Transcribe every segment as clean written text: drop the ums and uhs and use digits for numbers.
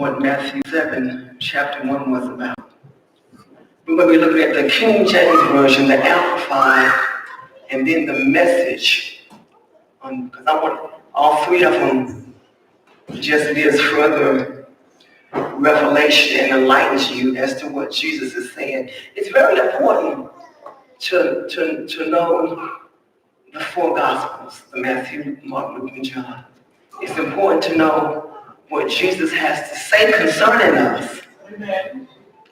what Matthew 7, chapter 1 was about. We're going to be looking at the King James Version, the Amplified, and then the Message. Because I want all three of them just gives further revelation and enlightens you as to what Jesus is saying. It's very important to know the four Gospels, the Matthew, Mark, Luke, and John. It's important to know what Jesus has to say concerning us,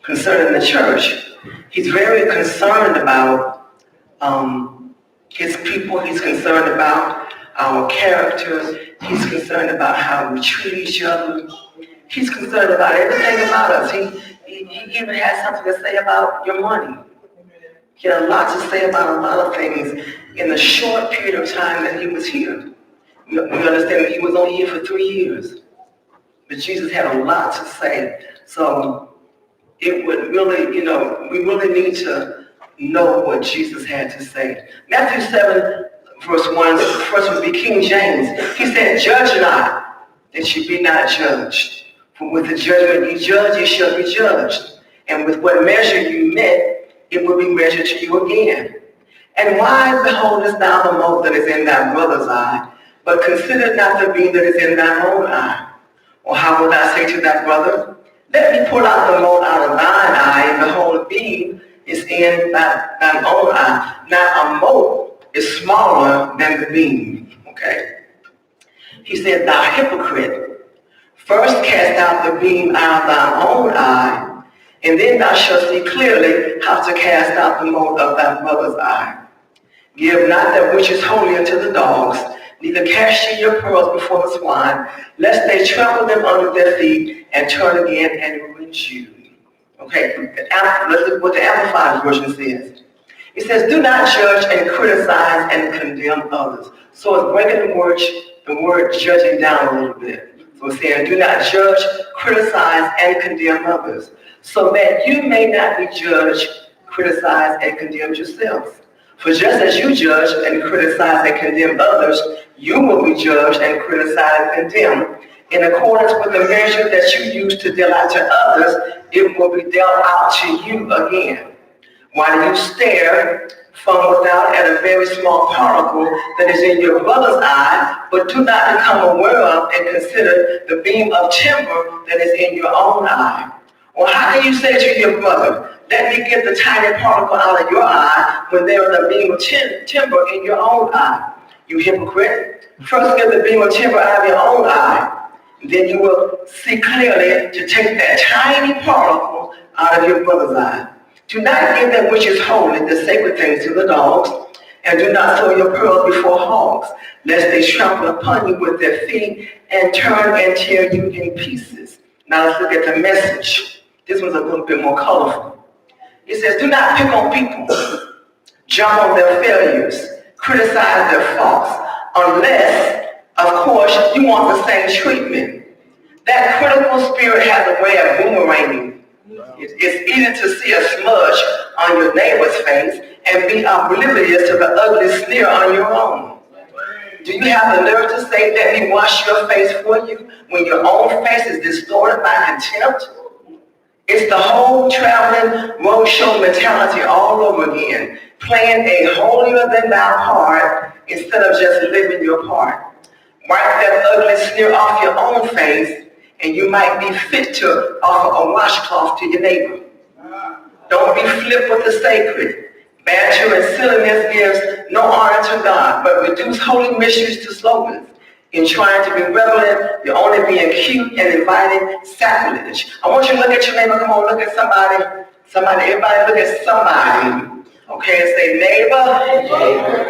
concerning the church. He's very concerned about his people. He's concerned about our character. He's concerned about how we treat each other. He's concerned about everything about us. He even has something to say about your money. He had a lot to say about a lot of things in the short period of time that he was here. We understand that he was only here for 3 years. But Jesus had a lot to say. So it would really, we really need to know what Jesus had to say. Matthew 7, verse 1, first would be King James. He said, "Judge not, that you be not judged. For with the judgment you judge, you shall be judged. And with what measure you met, it will be measured to you again. And why beholdest thou the mote that is in thy brother's eye, but consider not the beam that is in thine own eye? Or how wilt thou say to thy brother, Let me pull out the mote out of thine eye, and behold, the beam is in thine own eye. Now a mote is smaller than the beam." Okay? He said, "Thou hypocrite, first cast out the beam out of thine own eye, and then thou shalt see clearly how to cast out the mote of thy brother's eye. Give not that which is holy unto the dogs, neither cast ye your pearls before the swine, lest they trample them under their feet and turn again and rend you." Okay, let's look what the Amplified Version says. It says, "Do not judge and criticize and condemn others." So it's breaking the word judging down a little bit. So it's saying, do not judge, criticize, and condemn others, so that you may not be judged, criticized, and condemned yourselves. For just as you judge and criticize and condemn others, you will be judged and criticized and condemned. In accordance with the measure that you use to deal out to others, it will be dealt out to you again. Why do you stare from without at a very small particle that is in your brother's eye, but do not become aware of and consider the beam of timber that is in your own eye? Or how can you say to your brother, Let me get the tiny particle out of your eye, when there is a beam of timber in your own eye? You hypocrite, first get the beam of timber out of your own eye, then you will see clearly to take that tiny particle out of your brother's eye. Do not give that which is holy, the sacred things, to the dogs, and do not throw your pearls before hogs, lest they trample upon you with their feet and turn and tear you in pieces. Now let's look at the Message. This one's a little bit more colorful. It says, "Do not pick on people, jump on their failures, criticize their faults, unless, of course, you want the same treatment. That critical spirit has a way of boomeranging. It's easy to see a smudge on your neighbor's face and be oblivious to the ugly sneer on your own. Do you have the nerve to say, Let me wash your face for you, when your own face is distorted by contempt? It's the whole traveling roadshow mentality all over again, playing a holier-than-thou part instead of just living your part. Wipe that ugly sneer off your own face, and you might be fit to offer a washcloth to your neighbor. Don't be flip with the sacred. Banter and silliness gives no honor to God, but reduce holy mysteries to slogans. In trying to be relevant, you're only being cute and inviting sacrilege. I want you to look at your neighbor. Come on, look at somebody. Everybody look at somebody. Okay, and say, neighbor,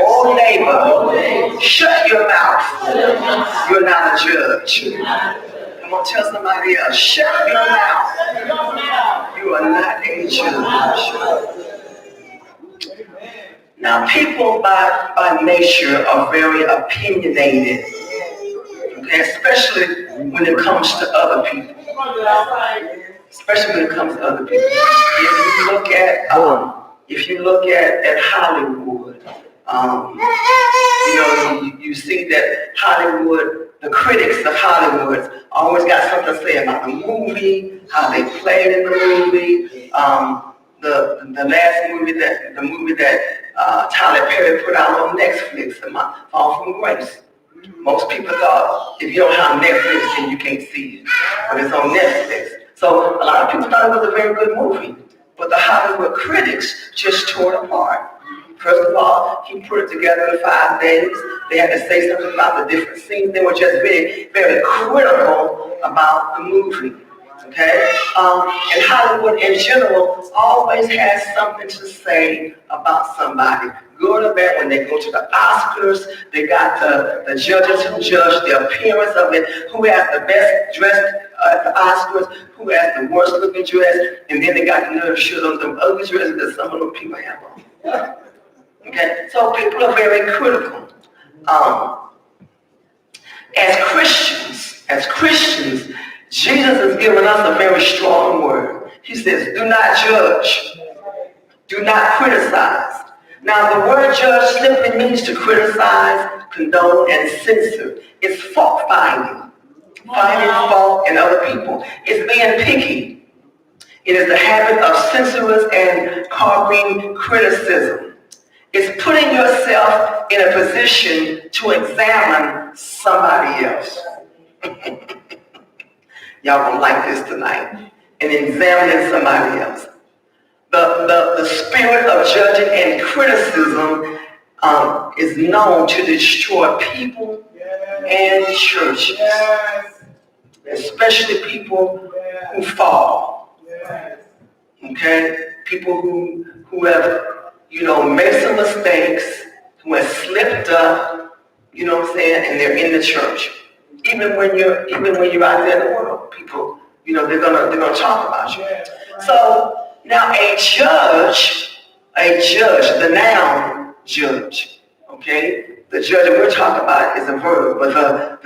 oh neighbor, shut your mouth. You're not a judge. I'm going to tell somebody else, shut your mouth. You are not a judge. Now, people by nature are very opinionated, okay, especially when it comes to other people. If you look at Hollywood, You see that Hollywood, the critics of Hollywood, always got something to say about the movie, how they played in the movie. The last movie that Tyler Perry put out on Netflix, Fall from Grace. Most people thought if you don't have Netflix, then you can't see it, but it's on Netflix. So a lot of people thought it was a very good movie, but the Hollywood critics just tore it apart. First of all, he put it together in 5 days. They had to say something about the different scenes. They were just very, very critical about the movie. Okay? And Hollywood in general always has something to say about somebody. Good or bad, when they go to the Oscars, they got the judges who judge the appearance of it, who has the best dressed at the Oscars, who has the worst looking dress, and then they got the nerve to show them the ugly dresses that some of them people have on. Okay, so people are very critical. As Christians, Jesus has given us a very strong word. He says, do not judge. Do not criticize. Now, the word judge simply means to criticize, condone, and censor. It's fault finding. Finding fault in other people. It's being picky. It is the habit of censorous and carping criticism. It's putting yourself in a position to examine somebody else. Y'all gonna like this tonight. And examining somebody else. The spirit of judging and criticism is known to destroy people and churches. Especially people who fall. Okay? People who have made some mistakes, who have slipped up, you know what I'm saying, and they're in the church. Even when you're out there in the world, people, they're gonna talk about you. So now a judge, the noun judge, okay? The judge that we're talking about is a verb, but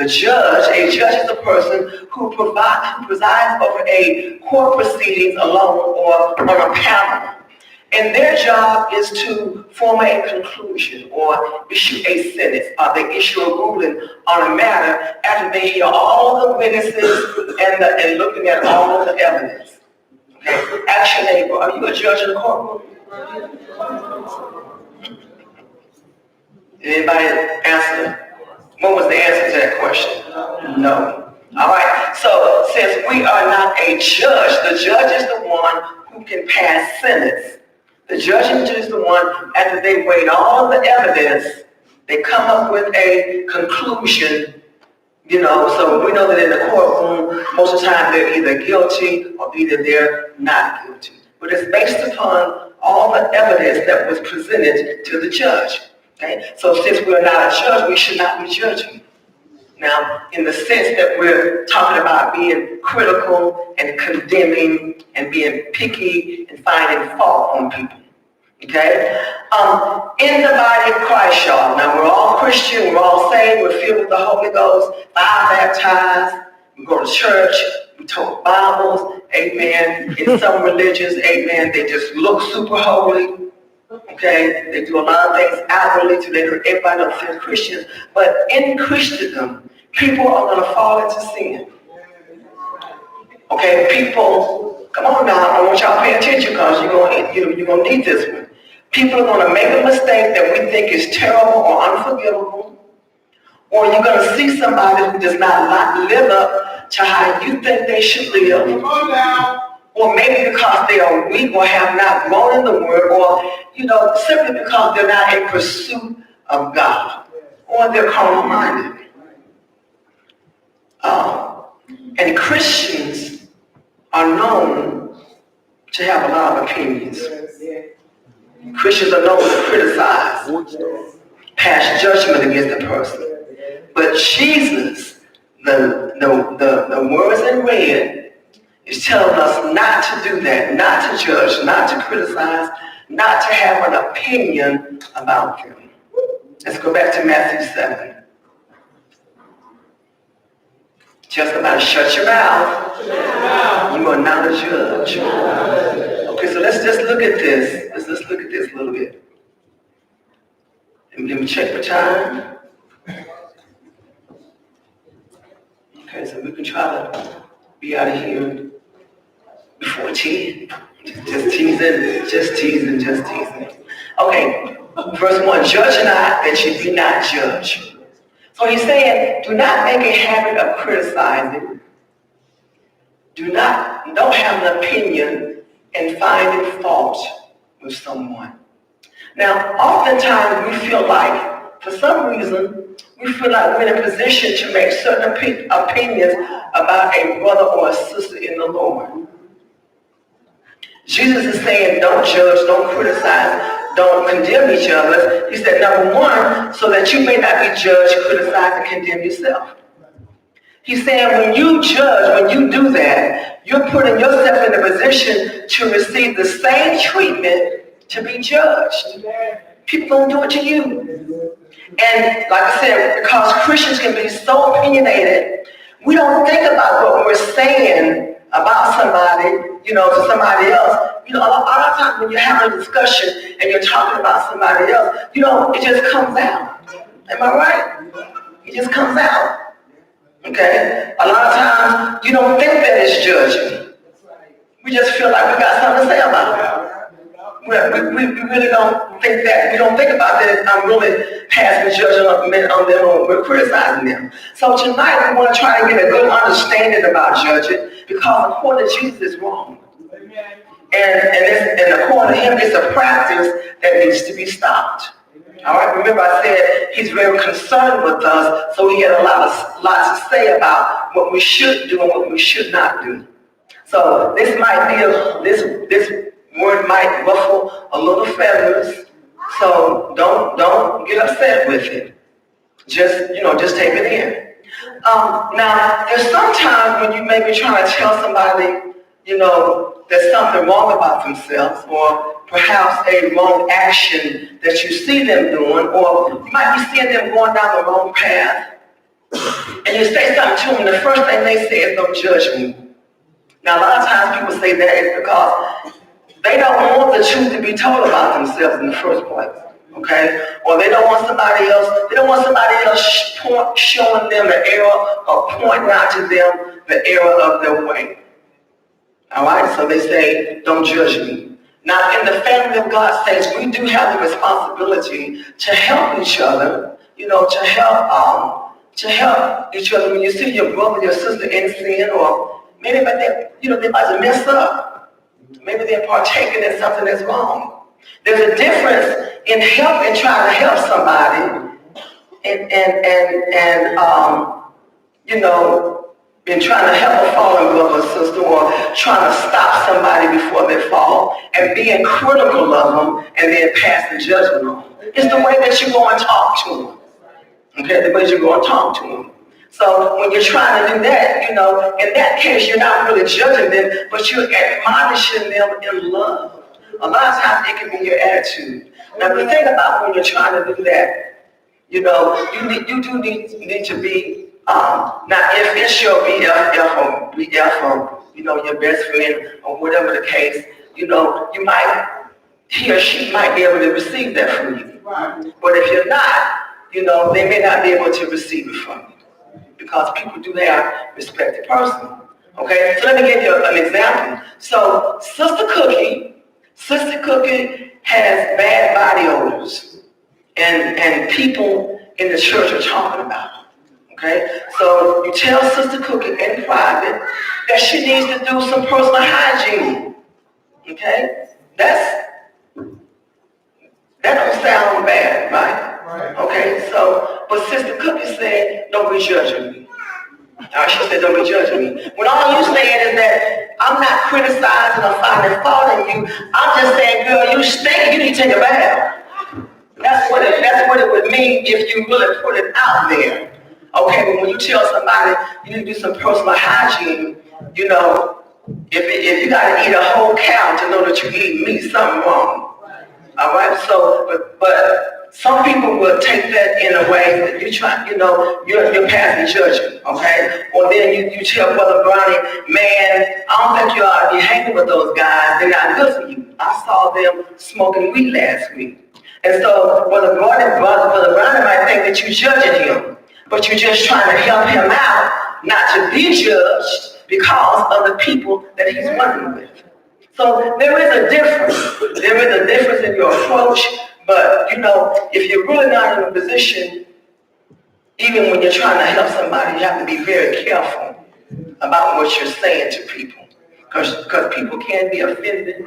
a judge is a person who presides over a court proceedings alone or on a panel. And their job is to form a conclusion or issue a sentence, or they issue a ruling on a matter after they hear all the witnesses and looking at all of the evidence. Okay? Ask your neighbor, are you a judge in the courtroom? Anybody answer? What was the answer to that question? No. All right. So since we are not a judge, the judge is the one who can pass sentence. The judge is the one, after they weigh all the evidence, they come up with a conclusion, so we know that in the courtroom, most of the time they're either guilty or either they're not guilty. But it's based upon all the evidence that was presented to the judge. Okay? So since we're not a judge, we should not be judging. Now, in the sense that we're talking about being critical and condemning and being picky and finding fault on people. Okay? In the body of Christ, y'all, now we're all Christian, we're all saved, we're filled with the Holy Ghost, baptized, we go to church, we talk Bibles, amen. In some religions, amen, they just look super holy. Okay? They do a lot of things outwardly to let everybody know they're Christians. But in Christendom, people are going to fall into sin. Okay? People, come on now, I want y'all to pay attention because you're going to need this one. People are going to make a mistake that we think is terrible or unforgivable. Or you're going to see somebody who does not live up to how you think they should live. Come on now. Or maybe because they are weak or have not grown in the Word, or, simply because they're not in pursuit of God. Or they're carnal-minded. And Christians are known to have a lot of opinions. Christians are known to criticize, pass judgment against the person. But Jesus, the words in red, is telling us not to do that, not to judge, not to criticize, not to have an opinion about them. Let's go back to Matthew 7. Just about shut your mouth. You are not a judge. Okay, so let's just look at this. Let's just look at this a little bit. Let me check the time. Okay, so we can try to be out of here before 10. Just teasing. Okay, verse 1, judge not that you be not judged. So he's saying, do not make a habit of criticizing. Don't have an opinion and finding fault with someone. Now, oftentimes we feel like, for some reason, we feel like we're in a position to make certain opinions about a brother or a sister in the Lord. Jesus is saying, don't judge, don't criticize, don't condemn each other. He said, number one, so that you may not be judged, criticize, and condemn yourself. He's saying when you judge, when you do that, you're putting yourself in a position to receive the same treatment to be judged. People don't do it to you. And like I said, because Christians can be so opinionated, we don't think about what we're saying about somebody, to somebody else. A lot of times when you're having a discussion and you're talking about somebody else, it just comes out. Am I right? It just comes out. Okay? A lot of times you don't think that it's judging. We just feel like we got something to say about it. We really don't think that. We don't think about that I'm really passing judgment on them or we're criticizing them. So tonight we want to try to get a good understanding about judging because according to Jesus it's wrong. And according to him it's a practice that needs to be stopped. All right, remember I said he's very concerned with us, so he had a lot to say about what we should do and what we should not do. So this might be this word might ruffle a little feathers, so don't get upset with it. Just take it in. Now, there's sometimes when you may be trying to tell somebody, there's something wrong about themselves, or perhaps a wrong action that you see them doing, or you might be seeing them going down the wrong path, and you say something to them, the first thing they say is, don't judge me. Now, a lot of times people say that is because they don't want the truth to be told about themselves in the first place, okay? Or they don't want somebody else showing them the error or pointing out to them the error of their way. All right, so they say, don't judge me. Now, in the family of God saints, we do have the responsibility to help each other, to help each other when you see your brother, your sister in sin, or maybe they might mess up. Maybe they're partaking in something that's wrong. There's a difference in trying to help somebody, in trying to help a fallen brother or sister, or trying to stop somebody before they fall, and being critical of them, and then passing judgment on them. It's the way that you go and talk to them. Okay, the way you go and talk to them. So when you're trying to do that, in that case, you're not really judging them, but you're admonishing them in love. A lot of times it can be your attitude. Now the thing about when you're trying to do that, you do need to be, now if it's your BF or your best friend or whatever the case, he or she might be able to receive that from you. But if you're not, they may not be able to receive it from you. Because people do have respect to person. Okay, so let me give you an example. So Sister Cookie has bad body odors, and people in the church are talking about her. Okay, so you tell Sister Cookie in private that she needs to do some personal hygiene. Okay, that don't sound bad, right? Okay, but Sister Cookie said, don't be judging me. She said, don't be judging me. When all you saying is that I'm not criticizing or finding fault in you, I'm just saying, girl, you stink, you need to take a bath. That's what it would mean if you really put it out there. Okay, but when you tell somebody you need to do some personal hygiene, if you got to eat a whole cow to know that you eat meat, something wrong. All right, so, but some people will take that in a way that you're passing judgment, okay? Or then you tell Brother Brownie, man, I don't think you ought to be hanging with those guys. They're not good for you. I saw them smoking weed last week. And so Brother Brandon might think that you're judging him, but you're just trying to help him out not to be judged because of the people that he's working with. So there is a difference. There is a difference in your approach, but if you're really not in a position, even when you're trying to help somebody, you have to be very careful about what you're saying to people, because people can be offended.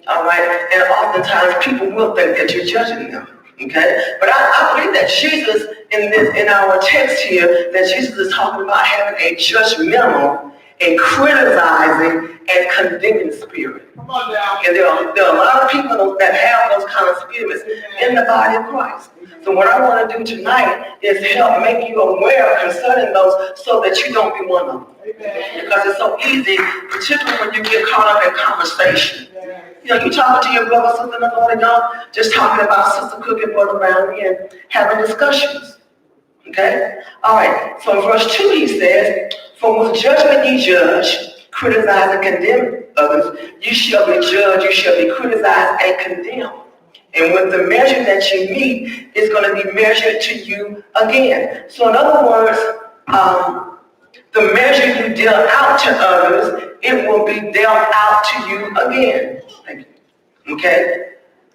All right, and oftentimes people will think that you're judging them. Okay, but I believe that Jesus in our text here, that Jesus is talking about having a judgmental, a criticizing, and condemning spirit. Come on now. And there are a lot of people that have those kind of spirits in the body of Christ. So what I want to do tonight is help make you aware concerning those, so that you don't be one of them. Because it's so easy, particularly when you get caught up in conversation. You're talking to your brother, sister in the Lord, and y'all just talking about Sister Cook and Brother Brown and having discussions. Okay? All right. So in verse 2 he says, "For with judgment ye judge, criticize and condemn others, you shall be judged, you shall be criticized and condemned. And with the measure that you meet, it's going to be measured to you again." So in other words, the measure you deal out to others, it will be dealt out to you again. Thank you. Okay?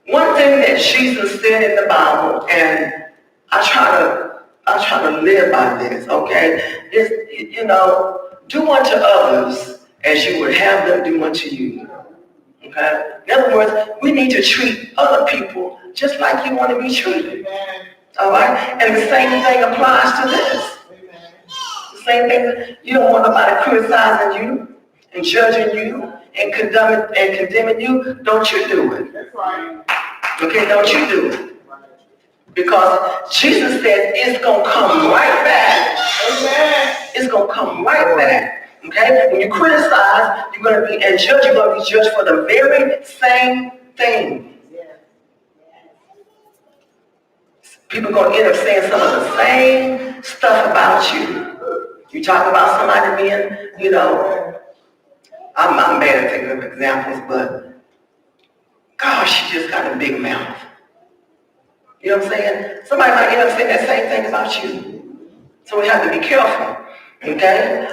One thing that Jesus said in the Bible, and I try to live by this, okay, is, do unto others as you would have them do unto you. Okay? In other words, we need to treat other people just like you want to be treated. All right? And the same thing applies to this. The same thing, you don't want nobody criticizing you and judging you and condemning you. Don't you do it. That's right. Okay, don't you do it. Because Jesus said it's going to come right back. Amen. It's going to come right back. Okay? When you criticize, you're going to be, and judge, you're going to be judged for the very same thing. People are going to end up saying some of the same stuff about you. You talk about somebody being, I'm bad at thinking of examples, but gosh, she just got a big mouth. You know what I'm saying? Somebody might end up saying that same thing about you. So we have to be careful. Okay?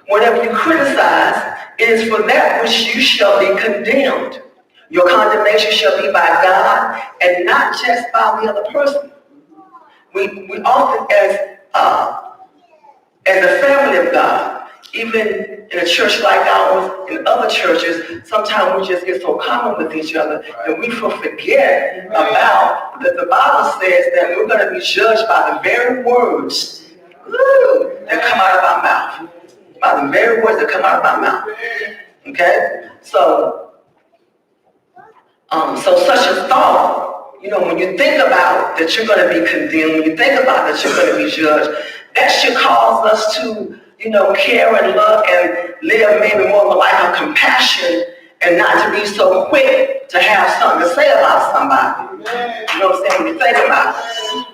Whenever you criticize, it is for that which you shall be condemned. Your condemnation shall be by God and not just by the other person. We often, as a family of God, even in a church like ours, in other churches, sometimes we just get so common with each other that we forget about that the Bible says that we're going to be judged by the very words that come out of our mouth. By the very words that come out of our mouth. Okay? So such a thought, when you think about that you're going to be condemned, when you think about that you're going to be judged, that should cause us to, care and love and live maybe more of a life of compassion and not to be so quick to have something to say about somebody. You know what I'm saying? When you think about it.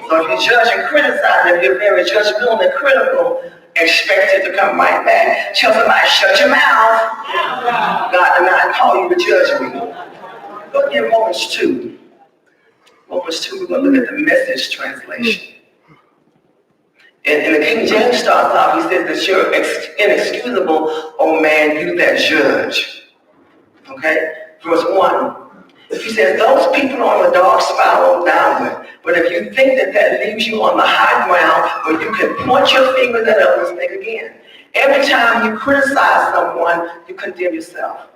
So if you judge and criticize, if you're very judgmental and critical, expect it to come right back. Tell somebody, shut your mouth. God did not call you to judge me. Go to Romans 2. Romans 2, we're going to look at the Message translation. And the King James starts off, he says that you're inexcusable, O man, you that judge. Okay? Verse 1. He says, those people are on the dark spiral downward. But if you think that leaves you on the high ground where you can point your fingers at others, think again. Every time you criticize someone, you condemn yourself.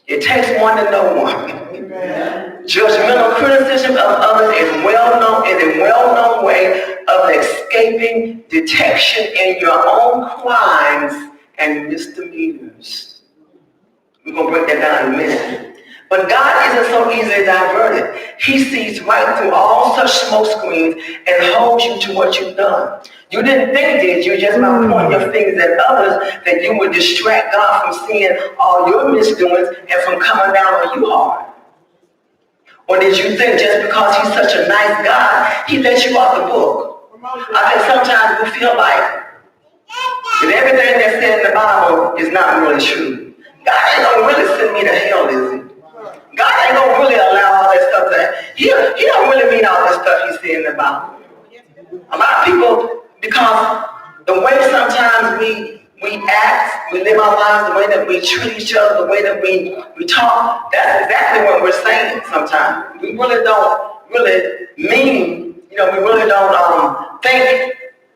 It takes one to know one. Amen. Judgmental criticism of others is a well-known way of escaping detection in your own crimes and misdemeanors. We're going to break that down in a minute. But God isn't so easily diverted. He sees right through all such smoke screens and holds you to what you've done. You didn't think, did you, just by pointing your fingers at others, that you would distract God from seeing all your misdoings and from coming down on you hard? Or did you think just because he's such a nice God, he let you off the book? I think sometimes we feel like that everything that's said in the Bible is not really true. God ain't gonna really send me to hell, is he? God ain't gonna really allow all that stuff he don't really mean all that stuff he's saying in the Bible. A lot of people, because the way sometimes we act, we live our lives, the way that we treat each other, the way that we talk, that's exactly what we're saying sometimes. We really don't really mean, we really don't think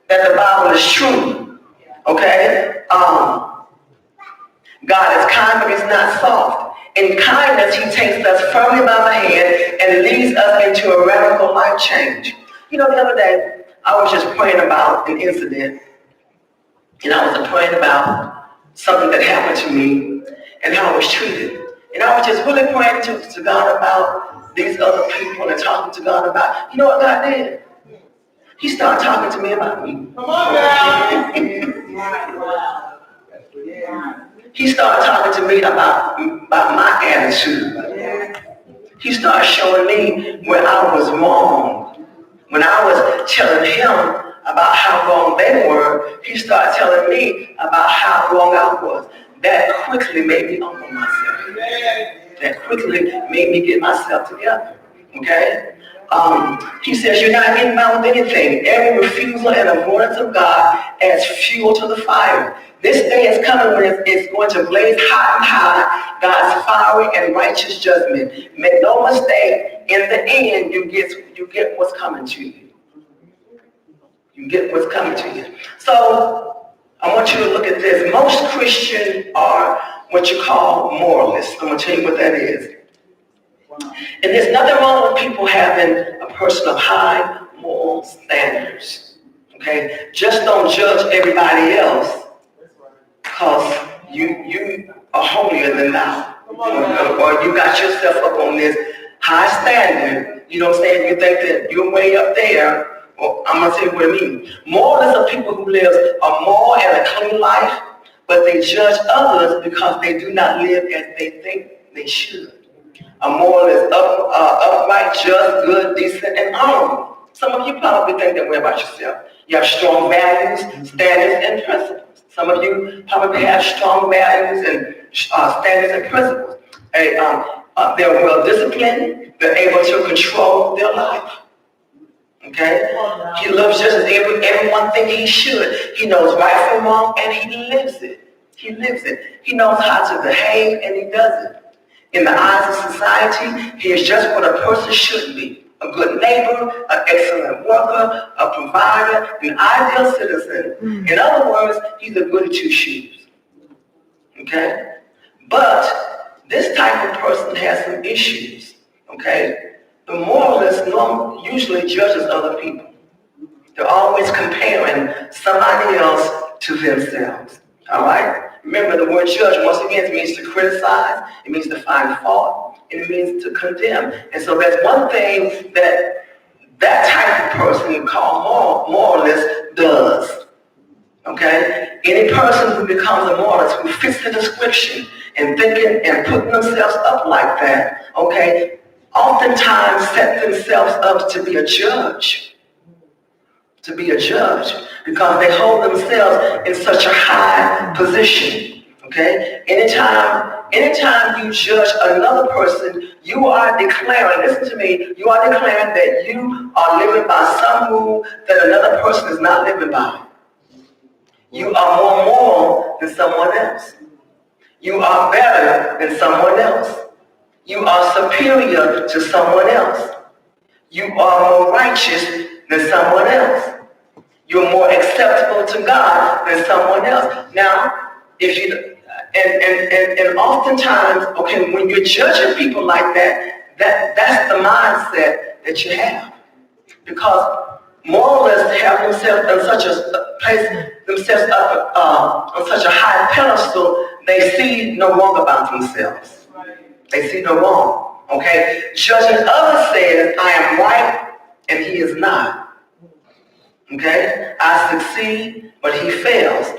that the Bible is true. Okay? God is kind, but he's not soft. In kindness, he takes us firmly by the hand and leads us into a radical life change. The other day, I was just praying about an incident, and I was praying about something that happened to me and how I was treated. And I was just really praying to God about these other people and talking to God about, you know what God did? He started talking to me about me. Come on, girl. He started talking to me about my attitude. He started showing me where I was wrong. When I was telling him about how wrong they were, he started telling me about how wrong I was. That quickly made me humble myself. That quickly made me get myself together. Okay? He says, you're not getting by with anything. Every refusal and avoidance of God adds fuel to the fire. This day is coming when it's going to blaze hot and high, God's fiery and righteous judgment. Make no mistake, in the end, you get what's coming to you. You get what's coming to you. So, I want you to look at this. Most Christians are what you call moralists. I'm going to tell you what that is. And there's nothing wrong with people having a person of high moral standards. Okay? Just don't judge everybody else because you are holier than thou. Or you got yourself up on this high standard. You know what I'm saying? You think that you're way up there. Well, I'm going to tell you what I mean. Moralists are people who live a moral and a clean life, but they judge others because they do not live as they think they should. A moral is upright, just, good, decent, and honorable. Some of you probably think that way about yourself. You have strong values, standards, and principles. Some of you probably have strong values and standards and principles. They're well disciplined. They're able to control their life. Okay? He loves just as everyone thinks he should. He knows right from wrong, and he lives it. He lives it. He knows how to behave, and he does it. In the eyes of society, he is just what a person should be. A good neighbor, an excellent worker, a provider, an ideal citizen. In other words, he's a goody two-shoes. Okay? But this type of person has some issues. Okay? The moralist usually judges other people. They're always comparing somebody else to themselves. All right? Remember, the word judge, once again, it means to criticize, it means to find fault, and it means to condemn. And so that's one thing that type of person you call moralist does. Okay? Any person who becomes a moralist, who fits the description and thinking and putting themselves up like that, okay, oftentimes set themselves up to be a judge. To be a judge, because they hold themselves in such a high position. Okay? Anytime you judge another person, you are declaring, listen to me, you are declaring that you are living by some rule that another person is not living by. You are more moral than someone else. You are better than someone else. You are superior to someone else. You are more righteous than someone else. You're more acceptable to God than someone else. Now, if you and oftentimes, okay, when you're judging people like that's the mindset that you have, because moralists have themselves in such a place themselves up on such a high pedestal, they see no wrong about themselves. They see no wrong. Okay, judging others says, I am right and he is not. Okay? I succeed, but he fails.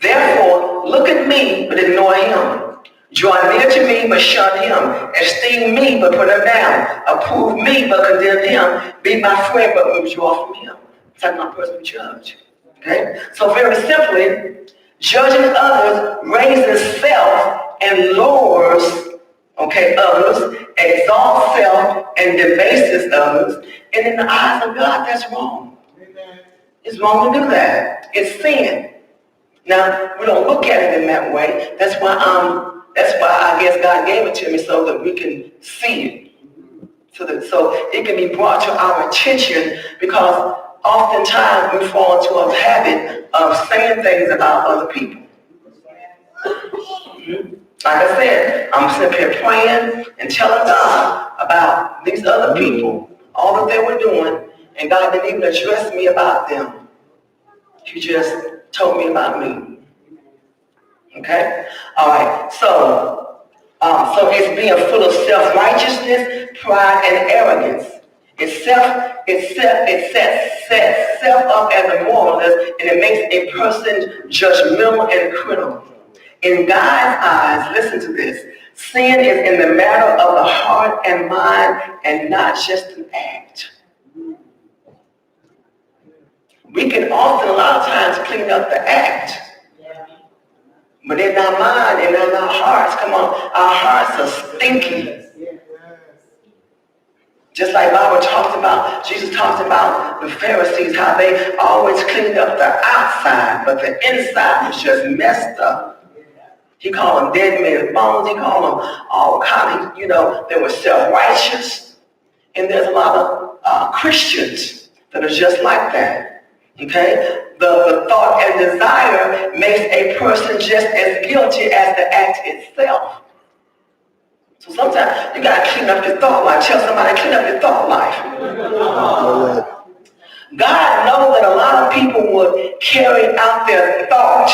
Therefore, look at me, but ignore him. Draw near to me, but shun him. Esteem me, but put him down. Approve me, but condemn him. Be my friend, but withdraw from him. It's like my personal judge. Okay? So very simply, judging others raises self and lowers Okay, others, exalt self and debases others, and in the eyes of God, that's wrong. It's wrong to do that. It's sin. Now, we don't look at it in that way. That's why I guess God gave it to me so that we can see it. So it can be brought to our attention, because oftentimes we fall into a habit of saying things about other people. Like I said, I'm sitting here praying and telling God about these other people, all that they were doing, and God didn't even address me about them. He just told me about me. Okay? All right. So it's being full of self-righteousness, pride, and arrogance. It sets self up as a moralist, and it makes a person judgmental and critical. In God's eyes, listen to this, sin is in the matter of the heart and mind, and not just an act. We can often, a lot of times, clean up the act. But in our mind and in our hearts, come on, our hearts are stinky. Just like Bible talks about, Jesus talks about the Pharisees, how they always cleaned up the outside, but the inside was just messed up. He called them dead men's bones. He called them all kinds of, they were self-righteous. And there's a lot of Christians that are just like that. Okay? The thought and desire makes a person just as guilty as the act itself. So sometimes you got to clean up your thought life. Tell somebody, clean up your thought life. God knows that a lot of people would carry out their thought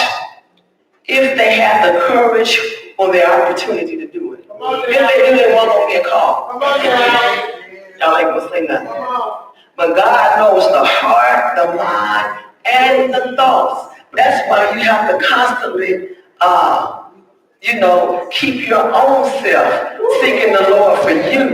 if they had the courage or the opportunity to do it. If they do, they won't gonna get caught. Y'all ain't gonna say nothing. But God knows the heart, the mind, and the thoughts. That's why you have to constantly, keep your own self seeking the Lord for you.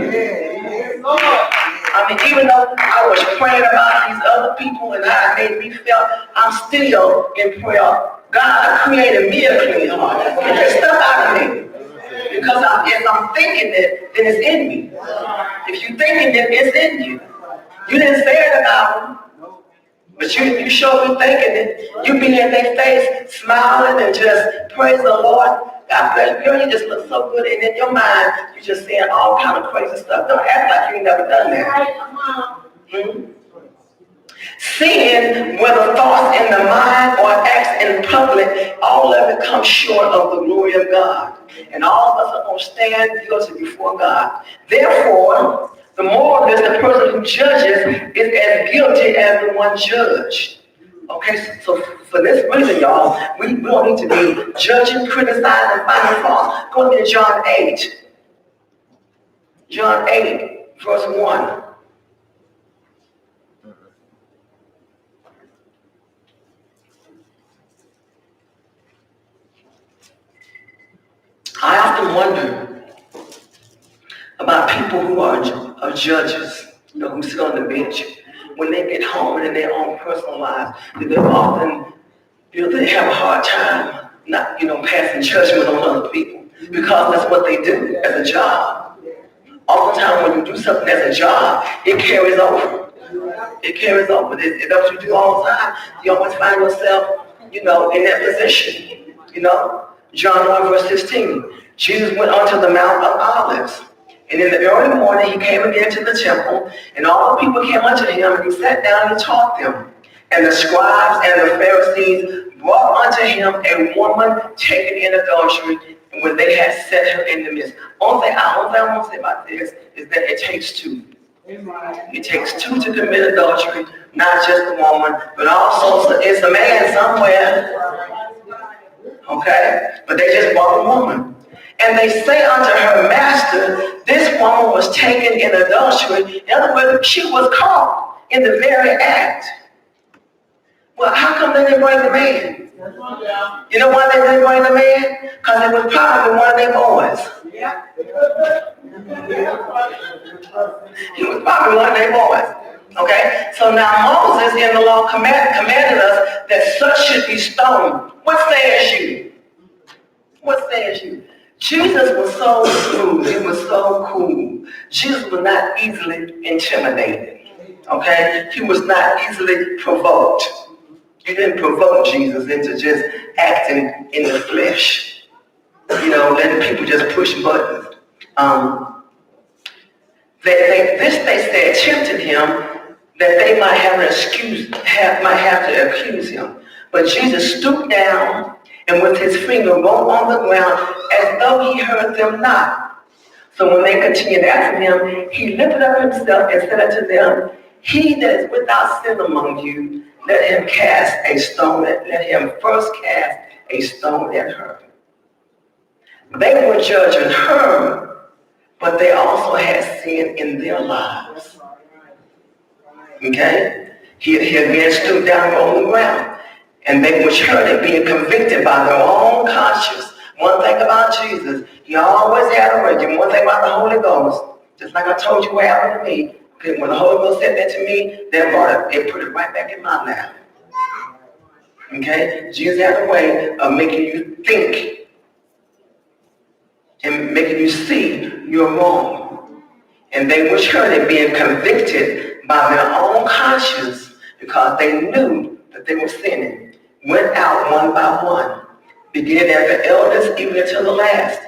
I mean, even though I was praying about these other people and how it made me feel, I'm still in prayer. God created me a clean heart. Get that stuff out of me. Because if I'm thinking it, then it's in me. If you're thinking it, it's in you. You didn't say it about them, but you sure be thinking it. You be in their face, smiling and just praise the Lord. God bless you. Girl, you just look so good. And in your mind, you're just saying all kind of crazy stuff. Don't act like you ain't never done that. Sin, whether thoughts in the mind or acts in public, all of it comes short of the glory of God. And all of us are going to stand guilty before God. Therefore, the moralist, the person who judges, is as guilty as the one judged. Okay, so for this reason, y'all, we don't need to be judging, criticizing, and finding fault. Go to John 8. John 8, verse 1. I often wonder about people who are judges, who sit on the bench. When they get home and in their own personal lives, they often, they have a hard time not, passing judgment on other people, because that's what they do as a job. Oftentimes when you do something as a job, it carries over. It carries over. That's what you do all the time. You always find yourself, in that position. John 1 verse 16. Jesus went onto the Mount of Olives. And in the early morning, he came again to the temple, and all the people came unto him, and he sat down and taught them. And the scribes and the Pharisees brought unto him a woman taken in adultery, and when they had set her in the midst. Only thing I want to say about this is that it takes two. It takes two to commit adultery, not just the woman, but also it's a man somewhere. Okay? But they just brought a woman. And they say unto her, Master, this woman was taken in adultery. In other words, she was caught in the very act. Well, how come they didn't bring the man? You know why they didn't bring the man? Because it was probably one of their boys. He was probably one of their boys. Okay? So now Moses in the law commanded us that such should be stoned. What says you? What says you? Jesus was so smooth. He was so cool. Jesus was not easily intimidated. Okay? He was not easily provoked. You didn't provoke Jesus into just acting in the flesh. Letting people just push buttons. They tempted him that they might have an excuse, might have to accuse him. But Jesus stooped down and with his finger wrote on the ground as though he heard them not. So when they continued after him, he lifted up himself and said unto them, he that is without sin among you, let him cast a stone let him first cast a stone at her. They were judging her, but they also had sin in their lives. Okay? He again stooped down on the ground. And they which heard it being convicted by their own conscience. One thing about Jesus, he always had a way. One thing about the Holy Ghost, just like I told you what happened to me. Okay, when the Holy Ghost said that to me, they put it right back in my lap. Okay? Jesus had a way of making you think and making you see you're wrong. And they which heard it being convicted by their own conscience because they knew that they were sinning, went out one by one, beginning at the eldest even until the last.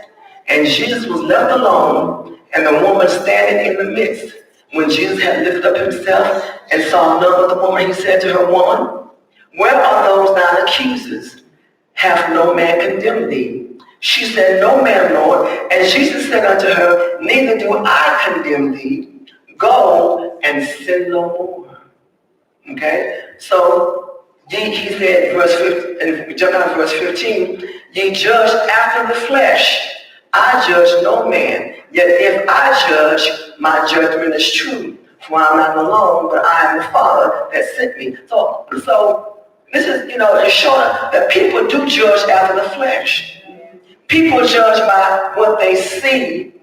And Jesus was left alone, and the woman standing in the midst. When Jesus had lifted up himself and saw none but the woman, he said to her, woman, where are those thine accusers? Hath no man condemned thee? She said, no man, Lord. And Jesus said unto her, neither do I condemn thee. Go and sin no more. Okay? So, he said, verse 15, and we jump down to verse 15, ye judge after the flesh. I judge no man. Yet if I judge, my judgment is true. For I am not alone, but I am the Father that sent me. So this is, it's showing that people do judge after the flesh. People judge by what they see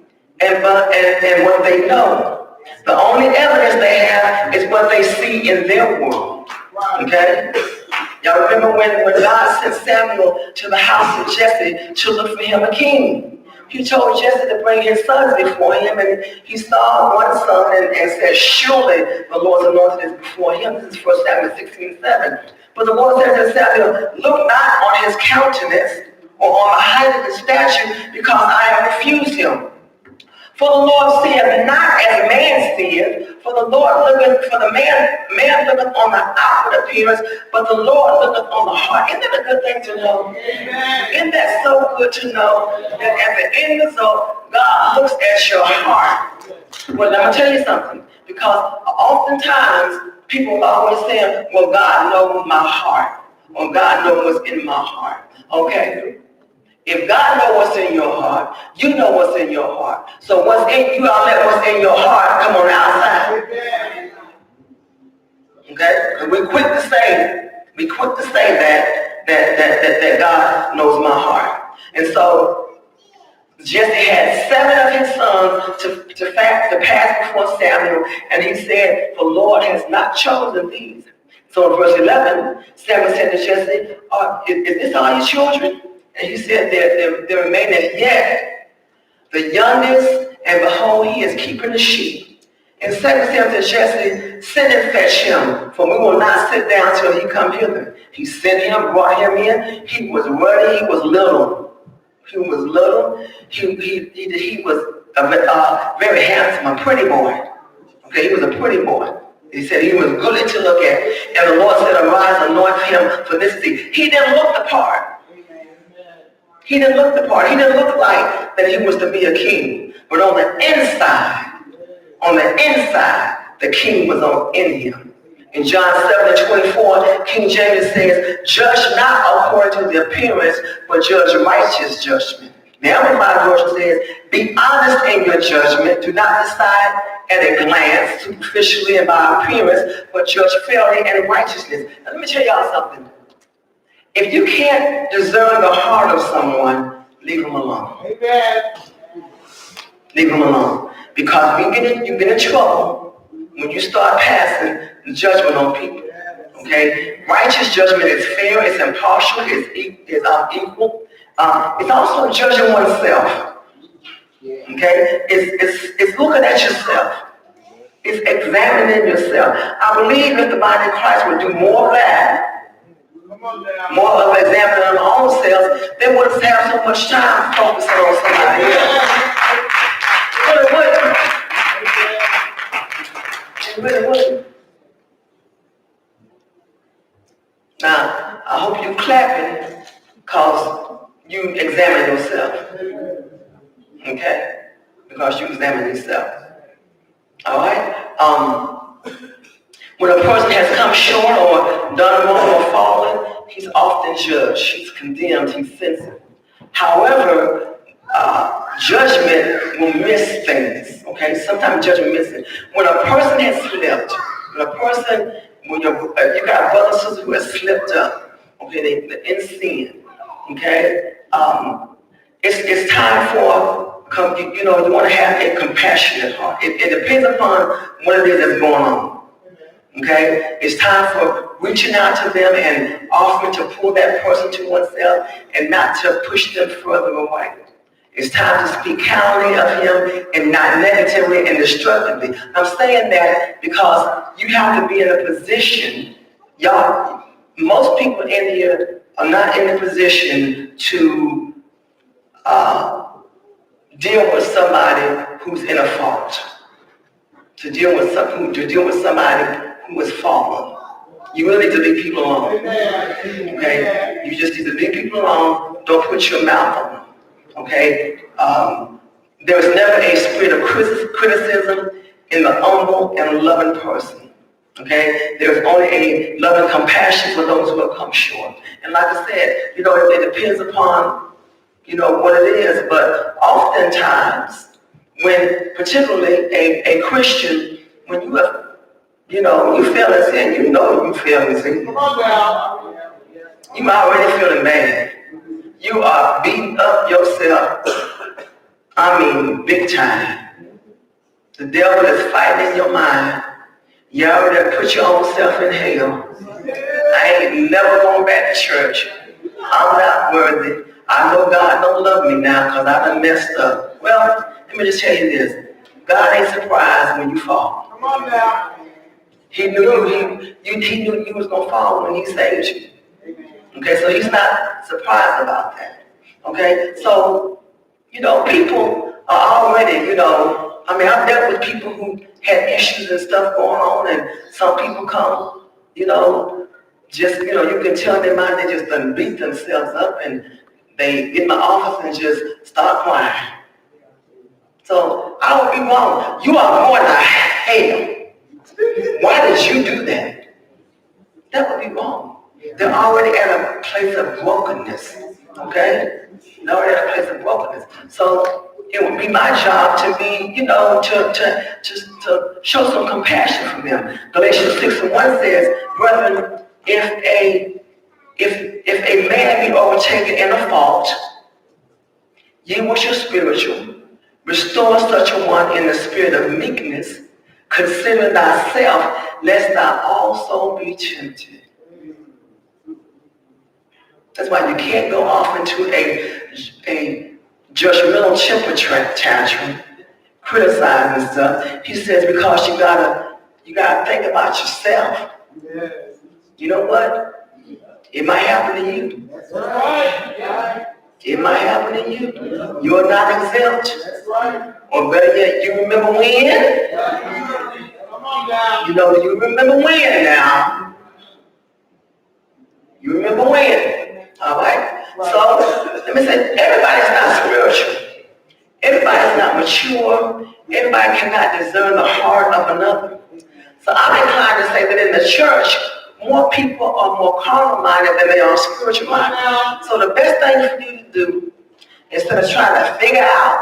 and what they know. The only evidence they have is what they see in their world. Okay? Y'all remember when God sent Samuel to the house of Jesse to look for him a king? He told Jesse to bring his sons before him, and he saw one son and said, surely the Lord's anointed is before him. This is 1 Samuel 16:7. But the Lord said to Samuel, look not on his countenance or on the height of his stature, because I have refused him. For the Lord seeth not as man seeth, for the man looketh on the outward appearance, but the Lord looketh on the heart. Isn't that a good thing to know? Amen. Isn't that so good to know that at the end result, God looks at your heart? Well, let me tell you something, because oftentimes people are always saying, well, God knows my heart, or God knows what's in my heart. Okay. If God knows what's in your heart, you know what's in your heart. So what's in you, I'll let what's in your heart come on the outside. Okay? We're quick to say that God knows my heart. And so Jesse had 7 of his sons to pass before Samuel, and he said, the Lord has not chosen these. So in verse 11, Samuel said to Jesse, is this all your children? And he said, there remaineth yet the youngest, and behold, he is keeping the sheep. And Samuel said to Jesse, send and fetch him, for we will not sit down till he come hither. He sent him, brought him in. He was ruddy, he was little. He was a very handsome, a pretty boy. Okay, he was a pretty boy. He said he was good to look at. And the Lord said, arise, anoint him for this thing. He didn't look the part. He didn't look the part. He didn't look like that he was to be a king. But on the inside, the king was in him. In John 7:24, King James says, judge not according to the appearance, but judge righteous judgment. The Amplified Version says, be honest in your judgment. Do not decide at a glance, superficially and by appearance, but judge fairly and righteousness. Now, let me tell y'all something. If you can't discern the heart of someone, leave them alone. Amen. Leave them alone. Because you get in trouble when you start passing judgment on people. Okay? Righteous judgment is fair, it's impartial, it's equal. It's also judging oneself. Okay? It's looking at yourself. It's examining yourself. I believe if the body of Christ would do more of that, more of examining our own selves, they wouldn't have so much time focusing on somebody else. It really wouldn't. It really wouldn't. Now, I hope you're clapping because you examine yourself. Okay? Because you examine yourself. All right? When a person has come short or done wrong or fallen, he's often judged, he's condemned, he's censored. However, judgment will miss things. Okay? Sometimes judgment misses. When a person has slipped, when you got brothers and sisters who have slipped up, okay, they're in sin, okay, it's time for, you want to have a compassionate heart. It depends upon what it is that's going on, okay? It's time for reaching out to them and offering to pull that person to oneself and not to push them further away. It's time to speak kindly of him and not negatively and destructively. I'm saying that because you have to be in a position, y'all, most people in here are not in a position to deal with somebody who's in a fault, to deal with somebody who is fallen. You really need to leave people alone. Okay? You just need to leave people alone. Don't put your mouth on them. Okay? There's never a spirit of criticism in the humble and loving person. Okay? There's only a loving compassion for those who have come short. And like I said, it depends upon what it is, but oftentimes, when particularly a Christian, when you have, you feel in sin, you feel in sin. You already feeling bad. You are beating up yourself, big time. The devil is fighting in your mind. You already put your own self in hell. I ain't never going back to church. I'm not worthy. I know God don't love me now because I done messed up. Well, let me just tell you this. God ain't surprised when you fall. Come on now. He knew you was going to fall when he saved you. Okay, so he's not surprised about that. Okay, so, people are already, I've dealt with people who had issues and stuff going on, and some people come, you can tell in their mind they just done beat themselves up, and they get in my office and just start crying. So I would be wrong. You are going to hell. Why did you do that? That would be wrong. They're already at a place of brokenness. Okay? They're already at a place of brokenness. So it would be my job to be, to show some compassion for them. Galatians 6:1 says, brethren, if a man be overtaken in a fault, ye which are spiritual, restore such a one in the spirit of meekness, consider thyself, lest thou also be tempted. That's why you can't go off into a judgmental temper tantrum, criticizing stuff. He says because you gotta think about yourself. You know what? It might happen to you. That's right. It might happen to you. You're not exempt. That's right. Or better yet, you remember when? You remember when now. You remember when. All right? So, let me say, everybody's not spiritual. Everybody's not mature. Everybody cannot discern the heart of another. So I'm inclined to say that in the church, more people are more carnal-minded than they are spiritual-minded. So the best thing for you to do, instead of trying to figure out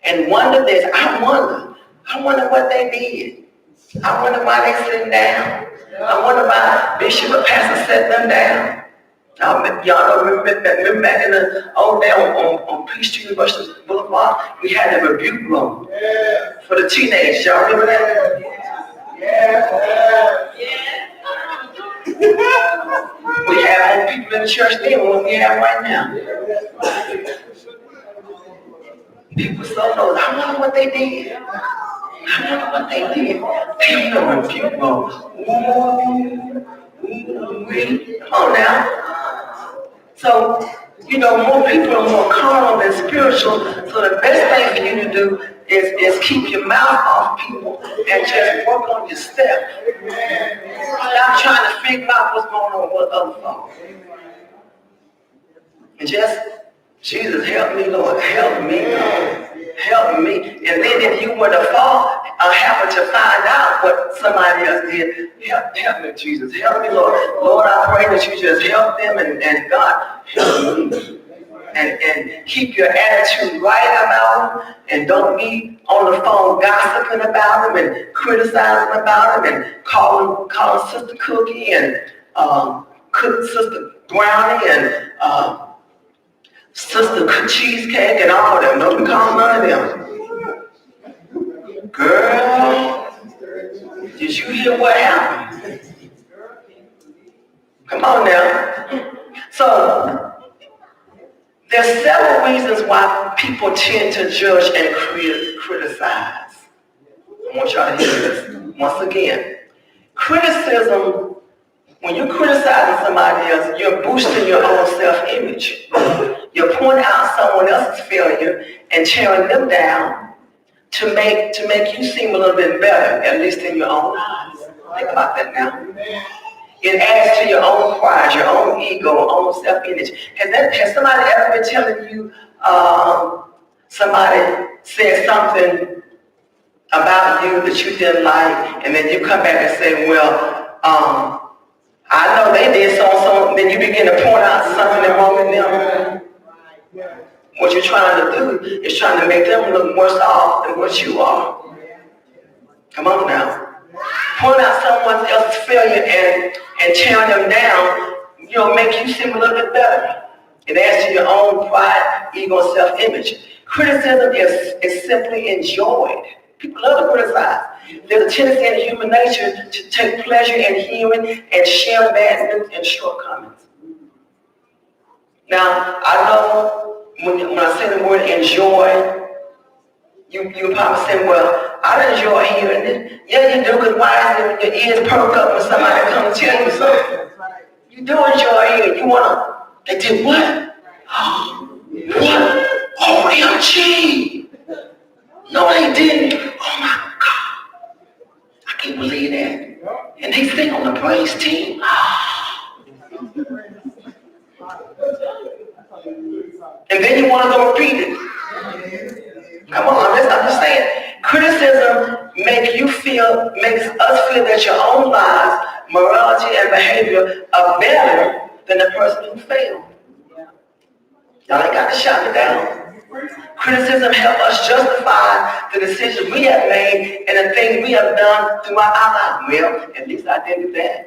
and wonder this, I wonder what they did. I wonder why they sitting down. I wonder why Bishop or Pastor set them down. Y'all know, remember back in the old day on Peachtree University Boulevard, we had a rebuke room for the teenagers. Y'all remember that? Yeah. We have more people in the church then than what we have right now. People so know, I wonder what they did. I wonder what they did. They don't know people. Come on now. So, more people are more carnal than spiritual. So the best thing for you to do is keep your mouth off people and just work on your step. Stop trying to figure out what's going on with other folks. And just, Jesus, help me, Lord. Help me, Lord. Help me. And then if you were to fall or happen to find out what somebody else did, help me, Jesus. Help me, Lord. Lord, I pray that you just help them and God, help me. And keep your attitude right about them, and don't be on the phone gossiping about them and criticizing about them and calling Sister Cookie and Sister Brownie and Sister Cheesecake and all of them. Don't be calling none of them. Girl, did you hear what happened? Come on now. So, there's several reasons why people tend to judge and criticize. I want y'all to hear this. Once again, criticism, when you're criticizing somebody else, you're boosting your own self-image. You're pointing out someone else's failure and tearing them down to make you seem a little bit better, at least in your own eyes. Think about that now. It adds to your own pride, your own ego, own self-image. Has somebody ever been telling you, somebody said something about you that you didn't like, and then you come back and say, well, I know they did so, then you begin to point out something wrong with them. What you're trying to do is trying to make them look worse off than what you are. Come on now. Point out someone else's failure and tearing them down, make you seem a little bit better. It adds to your own pride, ego, and self-image. Criticism is simply enjoyed. People love to criticize. There's a tendency in human nature to take pleasure in hearing and sharing bad news and shortcomings. Now, I know when I say the word enjoy, you probably say, well, I don't enjoy hearing it. Yeah, you do, because why is it your ears perk up when somebody comes to tell you something? You do enjoy hearing. You want to, they did what? Oh, what? OMG. No, they didn't. Oh, my God. I can't believe that. And they sing on the praise team. And then you want to go repeat it. Come on, I'm just saying. Criticism makes us feel that your own lives, morality, and behavior are better than the person who failed. Y'all ain't got to shout it down. Criticism helps us justify the decisions we have made and the things we have done throughout our life. Well, at least I did that.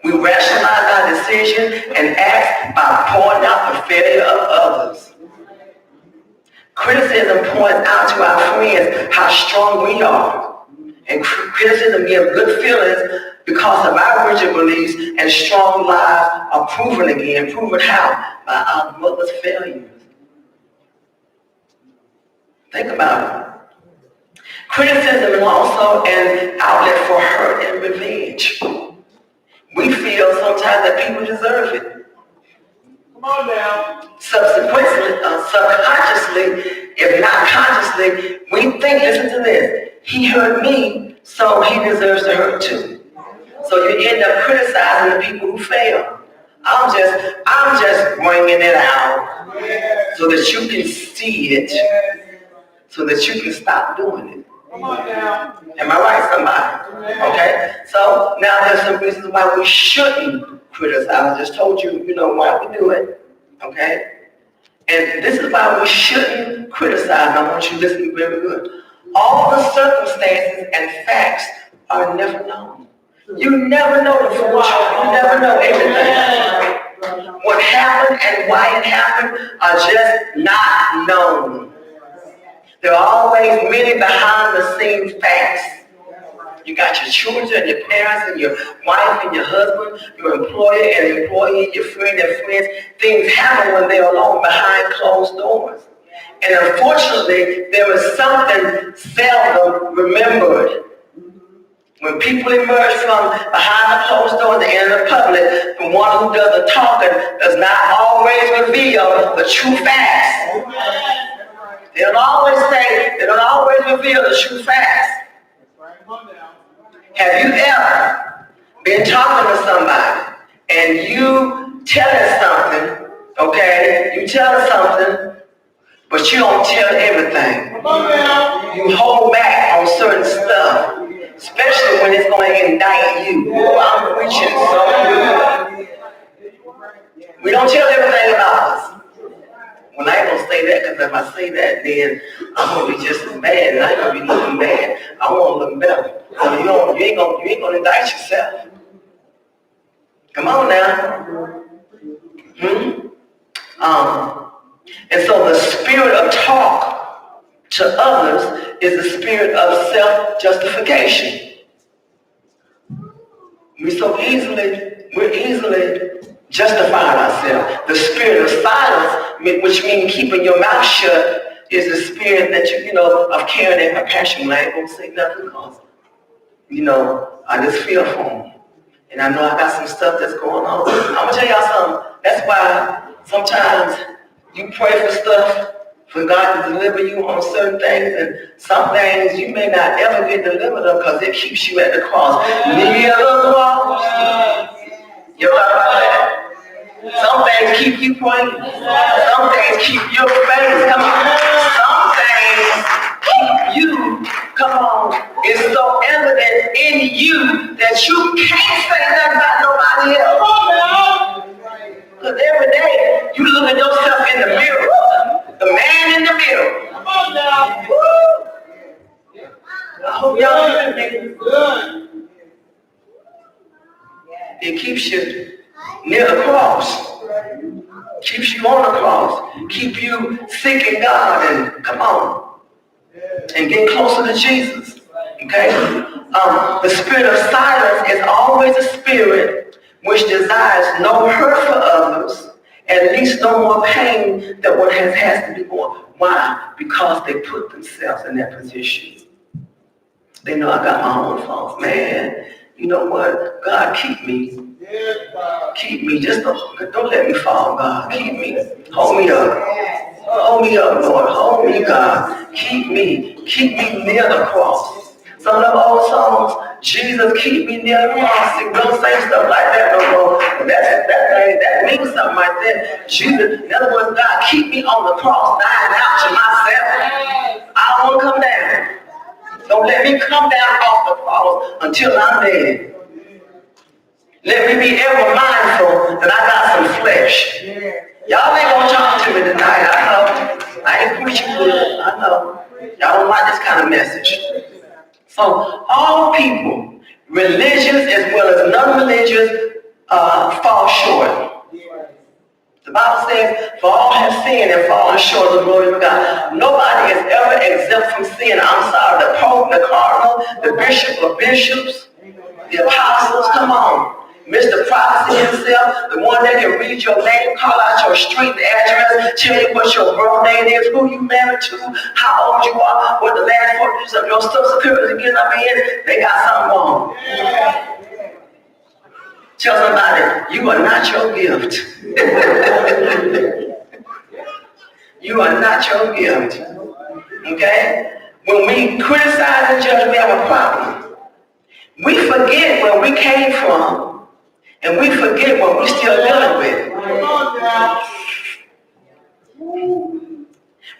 We rationalize our decision and act by pointing out the failure of others. Criticism points out to our friends how strong we are. And criticism gives good feelings because of our rigid beliefs, and strong lives are proven again. Proven how? By our mother's failures. Think about it. Criticism is also an outlet for hurt and revenge. We feel sometimes that people deserve it. Come on now. Subconsciously, if not consciously, we think, listen to this, he hurt me, so he deserves to hurt too. So you end up criticizing the people who fail. I'm just bringing it out so that you can see it, so that you can stop doing it. Come on now. Am I right, somebody? Okay. So now there's some reasons why we shouldn't criticize. I just told you, why we do it. Okay. And this is why we shouldn't criticize. I want you to listen very good. All the circumstances and facts are never known. You never know the full truth. You never know everything. What happened and why it happened are just not known. There are always many behind-the-scenes facts. You got your children, your parents, and your wife, and your husband, your employer and employee, your friend and friends. Things happen when they're alone behind closed doors. And unfortunately, there is something seldom remembered. When people emerge from behind the closed doors and in the public, the one who does the talking does not always reveal the true facts. They don't always reveal the true facts. Have you ever been talking to somebody and you telling something, okay? You telling something, but you don't tell everything. You hold back on certain stuff, especially when it's going to indict you. Oh, I'm preaching so good. We don't tell everything about us. Well, I ain't gonna say that, because if I say that, then I'm gonna be just as bad, and I ain't gonna be looking bad. I want to look better. So you ain't gonna indict yourself. Come on now. And so the spirit of talk to others is the spirit of self-justification. We're easily justifying ourselves. The spirit of silence, which means keeping your mouth shut, is the spirit that of caring and compassion. When I ain't gonna say nothing because, I just feel for them. And I know I got some stuff that's going on. I'm gonna tell y'all something. That's why sometimes you pray for stuff for God to deliver you on certain things, and some things you may not ever get delivered of because it keeps you at the cross. Near the cross. You know about that? Some things keep you praying. Some things keep your faith. Come on. Some things keep you. Come on. It's so evident in you that you can't say nothing about nobody else. Because every day you look at yourself in the mirror. The man in the mirror. Come on now. Woo. I hope y'all hear me. It keeps you near the cross. Keeps you on the cross. Keep you seeking God and come on. And get closer to Jesus. Okay? The spirit of silence is always a spirit which desires no hurt for others, at least no more pain than what has to be borne. Why? Because they put themselves in that position. They know I got my own faults. Man, you know what? God, keep me. Keep me. Just don't let me fall, God. Keep me. Hold me up. Hold me up, Lord. Hold me, God. Keep me. Keep me near the cross. Some of them old songs, Jesus, keep me near the cross. You don't say stuff like that no more. That means something right there. Jesus, in other words, God, keep me on the cross, dying out to myself. I don't want to come down. Don't let me come down off the cross until I'm dead. Let me be ever mindful that I got some flesh. Y'all ain't gonna talk to me tonight. I know. I ain't preaching good. I know. Y'all don't like this kind of message. So all people, religious as well as non-religious, fall short. The Bible says, for all have sinned and fallen short of the glory of God. Nobody is ever exempt from sin. I'm sorry, the Pope, the Cardinal, the Bishop of Bishops, the Apostles, come on. Mr. Prophecy himself, the one that can read your name, call out your street address, tell you what your birth date is, who you married to, how old you are, what the last 4 digits of your social security get up in, they got something wrong. Tell somebody, you are not your gift. You are not your gift. Okay? When we criticize and judge, we have a problem. We forget where we came from, and we forget what we're still dealing with.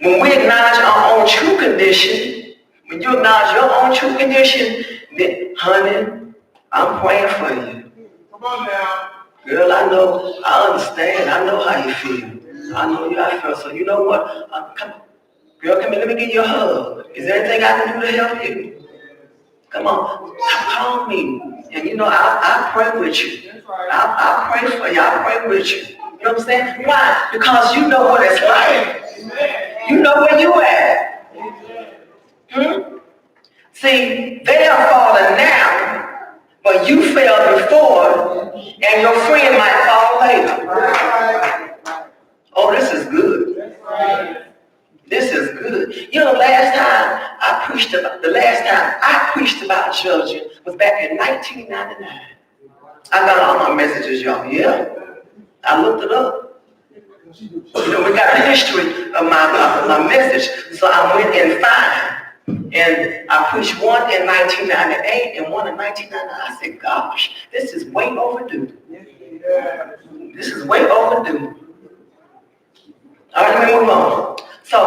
When we acknowledge our own true condition, when you acknowledge your own true condition, then, honey, I'm praying for you. Come on now. Girl, I know, I understand, I know how you feel. I know how you feel. So you know what? Come on. Girl, come here, let me give you a hug. Is there anything I can do to help you? Come on, call me. And you know, I pray with you. I pray for you. I pray with you. You know what I'm saying? Why? Because you know what it's like. You know where you at. See, they are falling now, but you fell before, and your friend might fall later. Oh, this is good. This is good. You know, the last time I preached about judging was back in 1999. I got all my messages, y'all. Yeah, I looked it up. You know, we got a history of my message. So I went and found, and I preached one in 1998 and one in 1999. I said, gosh, this is way overdue. This is way overdue. All right, let me move on. So,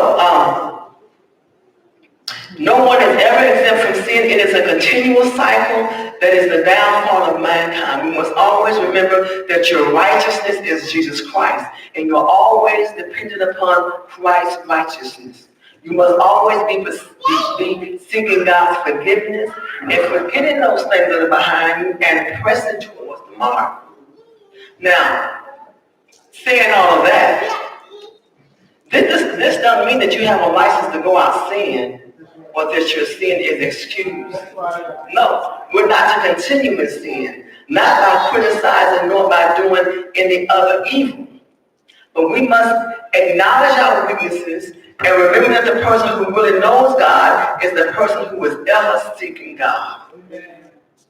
no one is ever exempt from sin. It is a continual cycle that is the downfall of mankind. We must always remember that your righteousness is Jesus Christ, and you're always dependent upon Christ's righteousness. You must always be seeking God's forgiveness and forgetting those things that are behind you and pressing towards the mark. Now, saying all of that, this doesn't mean that you have a license to go out sin, or that your sin is excused. No, we're not to continue in sin, not by criticizing nor by doing any other evil. But we must acknowledge our weaknesses and remember that the person who really knows God is the person who is ever seeking God.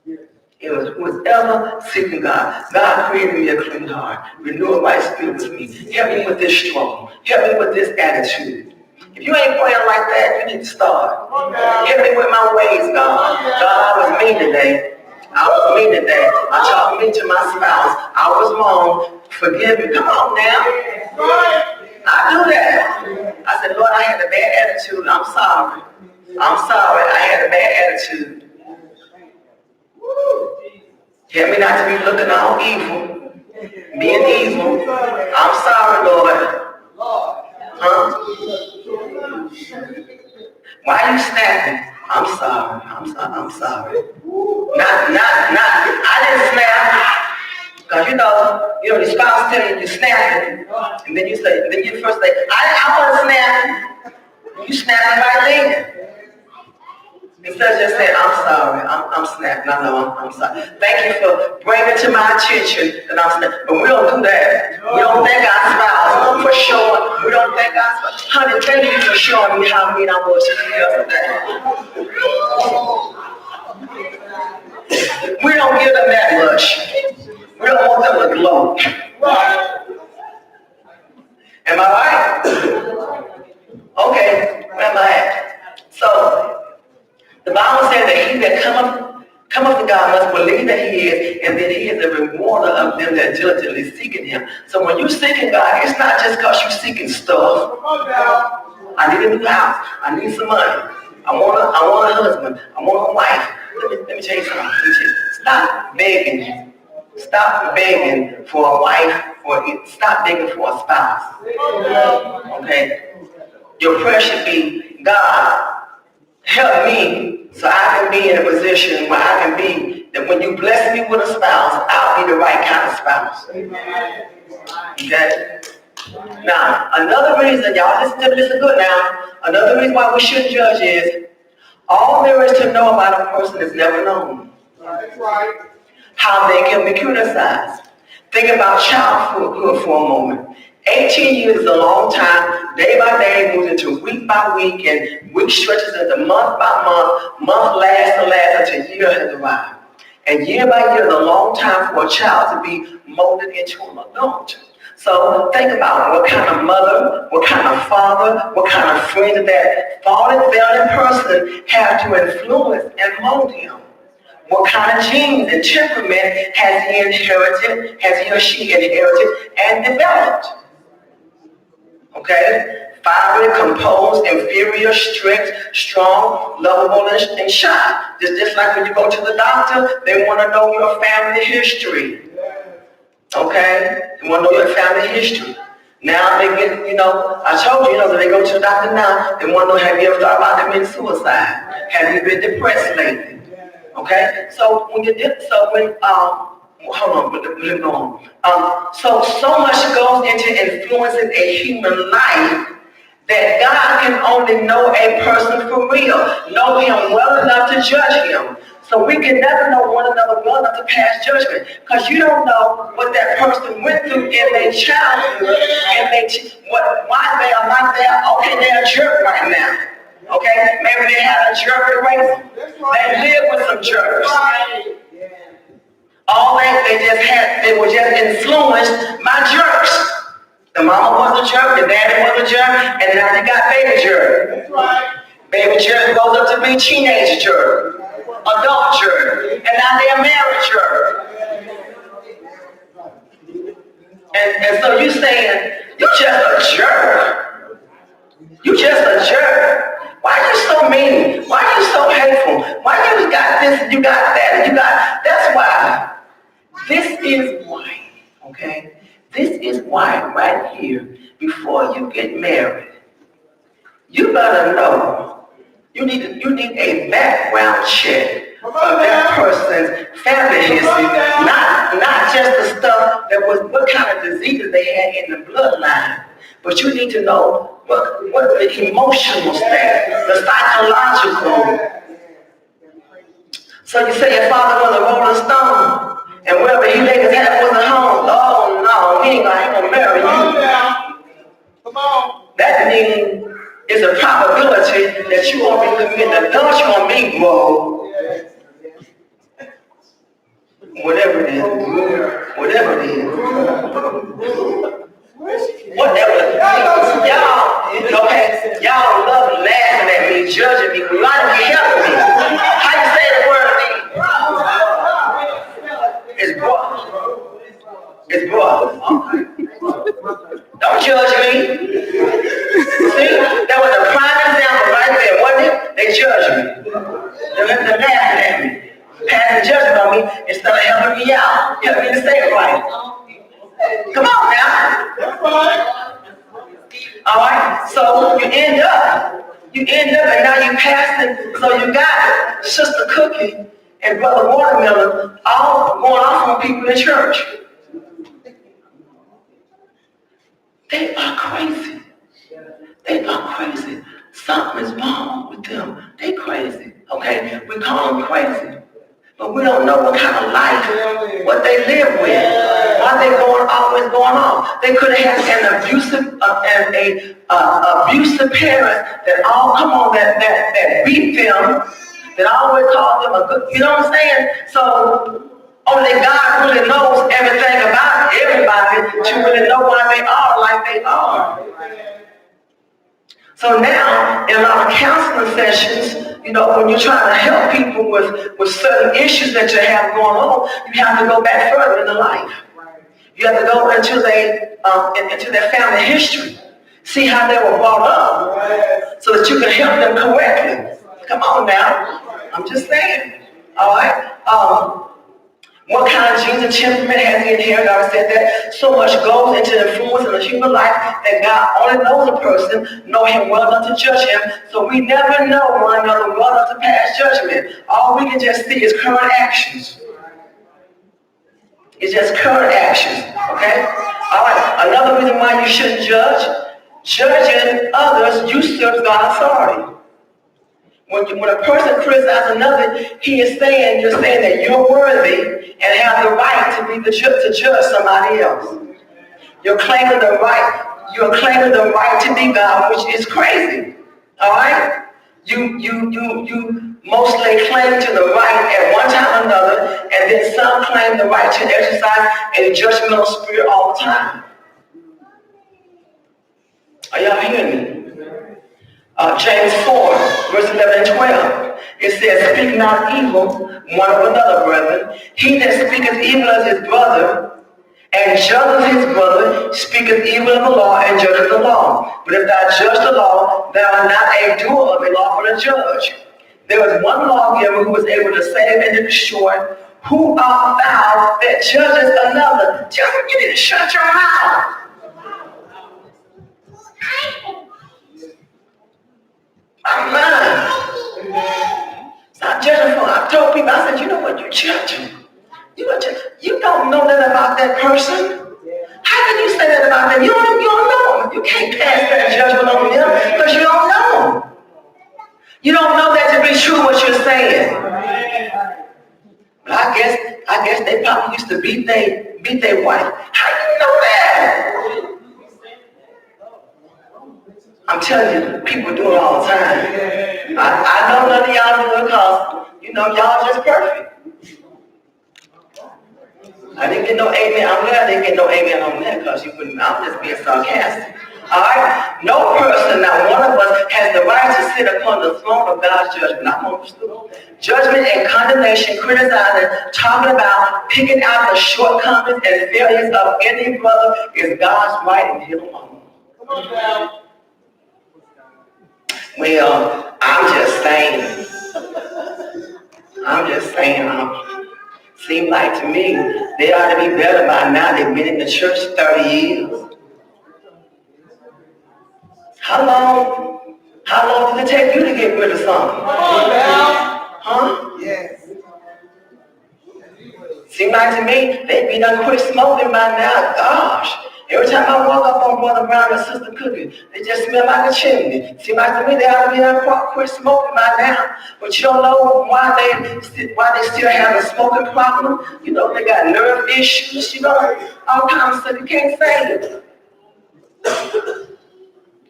Who is ever seeking God. God created me a clean heart. Renew a right spirit with me. Help me with this struggle. Help me with this attitude. If you ain't praying like that, you need to start. Help me with my ways, God. God, I was mean today. I talked mean to my spouse. I was wrong. Forgive me. Come on now. I do that. I said, Lord, I had a bad attitude. I'm sorry. I had a bad attitude. Help me not to be looking all evil. Being evil. I'm sorry, Lord. Huh? Why are you snapping? I'm sorry. I didn't snap. Because you know, the spouse tell you snapping. And then you first say, I wasn't snapping. You snapping right there. Instead of just saying, I'm sorry, I'm snapping. No, I'm sorry. Thank you for bringing to my attention that I'm snapping. But we don't do that. We don't thank our spouse for showing. We don't thank our spouse. Honey, thank you for showing me how mean I was to you yesterday. We don't give them that much. We don't want them to glow. Am I right? Okay, where am I at? So, the Bible says that he that cometh to God must believe that he is, and that he is the rewarder of them that diligently seeking him. So when you're seeking God, it's not just because you're seeking stuff. I need a new house. I need some money. I want a husband. I want a wife. Let me tell you something. Stop begging. Stop begging for a wife, or stop begging for a spouse. Okay? Your prayer should be, God, help me so I can be in a position where I can be, that when you bless me with a spouse, I'll be the right kind of spouse. Okay? Now, another reason, y'all, listen good now. Another reason why we shouldn't judge is, all there is to know about a person is never known. That's right. How they can be criticized. Think about childhood for a moment. 18 years is a long time. Day by day moves into week by week, and week stretches into month by month. Month lasts to last until year has arrived. And year by year is a long time for a child to be molded into an adult. So think about what kind of mother, what kind of father, what kind of friend that fallen, failing person have to influence and mold him. What kind of genes and temperament has he inherited, has he or she inherited and developed? Okay? Fiery, composed, inferior, strict, strong, lovable, and shy. Just like when you go to the doctor, they want to know your family history. Okay? They want to know your family history. Now they get, I told you, that they go to the doctor now, they want to know, have you ever thought about committing suicide? Have you been depressed lately? Okay? So when you did, hold on, let me go on. So much goes into influencing a human life that God can only know a person for real, know him well enough to judge him. So we can never know one another well enough to pass judgment, because you don't know what that person went through in their childhood, and why they are like that. Okay, they're a jerk right now. Okay, maybe they had a jerk race. They live with some jerks. All they were just influenced by jerks. The mama was a jerk, the daddy was a jerk, and now you got baby jerk. That's right. Baby jerk goes up to be teenage jerk, adult jerk, and now they're married jerk. And so you saying, you just a jerk. You just a jerk. Why are you so mean? Why are you so hateful? Why you got this and you got that and you got, that's why. This is why, okay? This is why right here, before you get married, you gotta know, you need a background check of that person's family history, not just the stuff that was, what kind of diseases they had in the bloodline, but you need to know what the emotional state, the psychological. So you say your father was a rolling stone, and wherever he laid his head was a home. Oh no, he ain't gonna marry you. Come on. That means it's a probability that you won't be committing adultery on me, bro. Whatever it is. Whatever it is. Whatever. Y'all, okay, y'all love laughing at me, judging me, but y'all don't be helping me. How you say the word to me? It's brought. It's brought. Don't judge me. See, that was a prime example right there, wasn't it? They judge me. They're laughing at me, passing judgment on me instead of helping me out, helping me to say it right. Come on now. That's right. All right. So you end up, and now you passed it. So you got Sister Cookie and Brother Watermelon all going off on people in church. They are crazy. They are crazy. Something is wrong with them. They crazy. Okay, we call them crazy, but we don't know what kind of life, what they live with, why they always going on. They could have had an abusive abusive parent that beat them, that always called them a good. You know what I'm saying? So only God really knows everything about everybody to really know why they are like they are. So now, in a lot of counseling sessions, when you're trying to help people with certain issues that you have going on, you have to go back further in the life. You have to go into their family history, see how they were brought up, so that you can help them correctly. Come on now, I'm just saying. All right. What kind of genes and temperament has he inherited? I said that. So much goes into the influence of the human life that God only knows a person, know him well enough to judge him. So we never know one another well enough to pass judgment. All we can just see is current actions. It's just current actions, okay? All right, another reason why you shouldn't judge. Judging others usurps God's authority. When a person criticizes another, you're saying that you're worthy and have the right to judge somebody else. You're claiming the right to be God, which is crazy. All right? You mostly claim to the right at one time or another, and then some claim the right to exercise a judgmental spirit all the time. Are y'all hearing me? James 4, verse 11 and 12. It says, "Speak not evil one of another, brethren. He that speaketh evil of his brother, and judgeth his brother, speaketh evil of the law, and judgeth the law. But if thou judge the law, thou art not a doer of the law, but a judge. There was one lawgiver who was able to save and to destroy. Who art thou that judgest another?" You need to shut your mouth. I'm lying. Stop judging for. I told people, I said, you know what, you're judging. You don't know that about that person. How can you say that about them? You don't know them. You can't pass that judgment on them. You don't know that to be true what you're saying. But I guess they probably used to beat their wife. How you know that? I'm telling you, people do it all the time. I know none of y'all do it because, y'all just perfect. I didn't get no amen. I'm glad I didn't get no amen on that because I'm just being sarcastic. All right? No person, not one of us, has the right to sit upon the throne of God's judgment. I'm understood. Judgment and condemnation, criticizing, talking about, picking out the shortcomings and failures of any brother is God's right and his alone. Come on now. Well, I'm just saying. Seems like to me, they ought to be better by now. They've been in the church 30 years. How long did it take you to get rid of something? Huh? Yes. Seems like to me, they be done quit smoking by now. Gosh. Every time I walk up on Brother Brown and Sister Cookie, they just smell like a chimney. Seems like to me they ought to be done quit smoking by now. But you don't know why they still have a smoking problem. They got nerve issues, all kinds of stuff. You can't say it.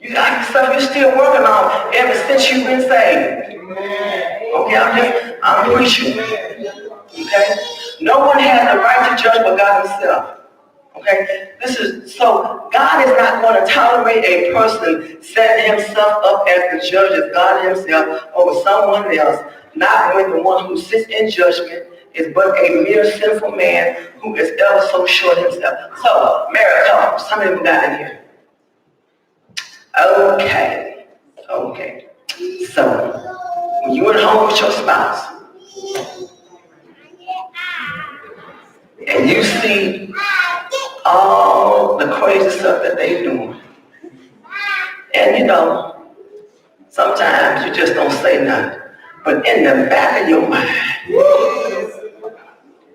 You got stuff you're still working on ever since you've been saved. Okay, I'm preaching. Okay? No one has the right to judge but God himself. Okay? So God is not going to tolerate a person setting himself up as the judge as God himself over someone else, not when the one who sits in judgment is but a mere sinful man who is ever so short himself. So, married couples, how many of them got in here? Okay. So, when you're at home with your spouse, and you see all the crazy stuff that they're doing, and sometimes you just don't say nothing, but in the back of your mind,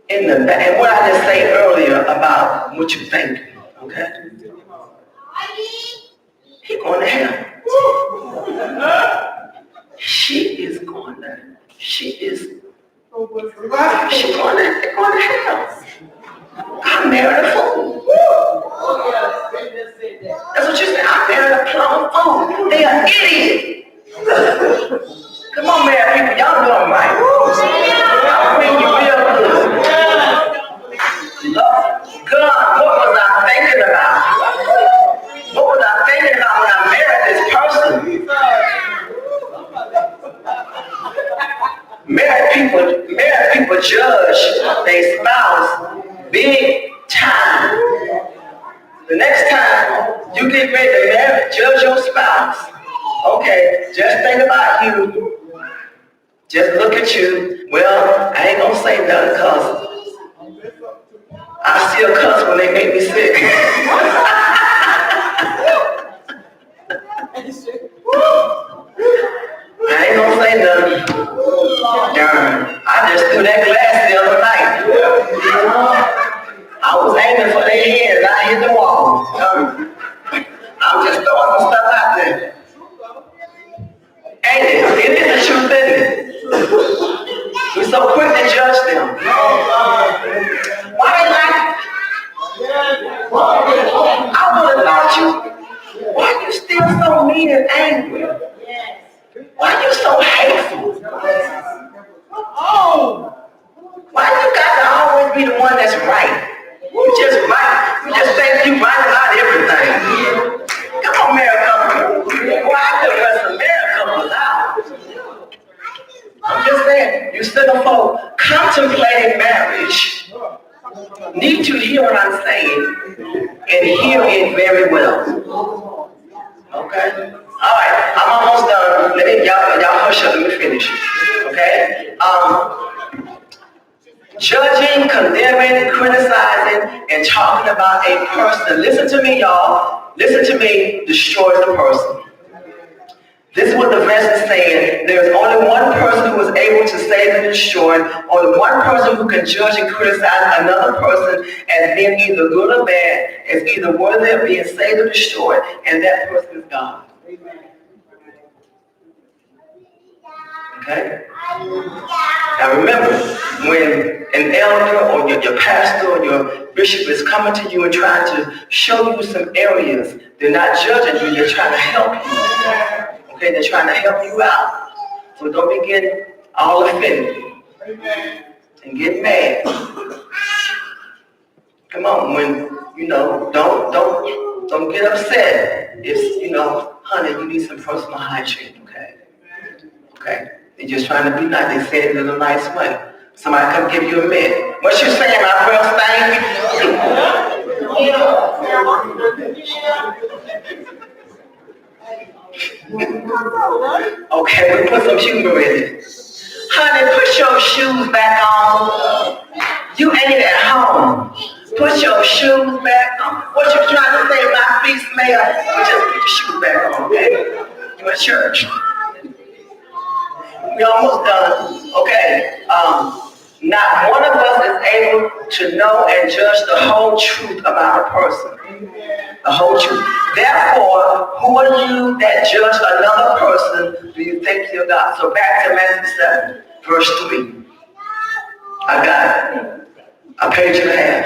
and what I just said earlier about what you think, okay? He going to hell. She is going to hell. I married a fool. That's what you said. I married a plumb fool. They are idiots. Come on, married people. Y'all know I'm right. I'm bringing you real good. God, what was I thinking about? What was I thinking about when I married this person? Married people judge their spouse big time. The next time you get ready to judge your spouse, okay, just think about you. Just look at you. Well, I ain't gonna say nothing because I still cuss when they make me sick. I ain't gonna say nothing. Darn, I just threw that glass the other night. I was aiming for their heads. I hit the wall. I'm just throwing some stuff out there. Ain't it? It is the truth, isn't it? We're so quick to judge them. Why they like it? I would have thought you. Why you still so mean and angry? Why you so hateful? Why you got to always be the one that's right? You just right. You just think you right about everything. Come on, married couple. Why the rest of married couples out? I'm just saying, you single folk contemplating marriage need to hear what I'm saying and hear it very well. Okay? All right, I'm almost done. Y'all hush up. Let me finish. Okay? Judging, condemning, criticizing, and talking about a person. Listen to me, y'all. Listen to me. Destroys the person. This is what the verse is saying. There's only one person who is able to save and destroy. Only one person who can judge and criticize another person as being either good or bad, as either worthy of being saved or destroyed, and that person is God. Okay? Now remember, when an elder or your pastor or your bishop is coming to you and trying to show you some areas, they're not judging you, they're trying to help you. Okay, they're trying to help you out. So don't be getting all offended and get mad. Come on, when don't get upset if honey, you need some personal hygiene, okay? Okay. They're just trying to be nice. They say it in a nice way. Somebody come give you a minute. What you saying, my first thing? Okay, we put some humor in it. Honey, put your shoes back on. You ain't at home. Put your shoes back on. What you trying to say, my feet smell? Just put your shoes back on, okay? You at church. We almost done. Okay. Not one of us is able to know and judge the whole truth about a person. The whole truth. Therefore, who are you that judge another person? Do you think you're God? So back to Matthew 7, verse 3. I got it. A page and a half.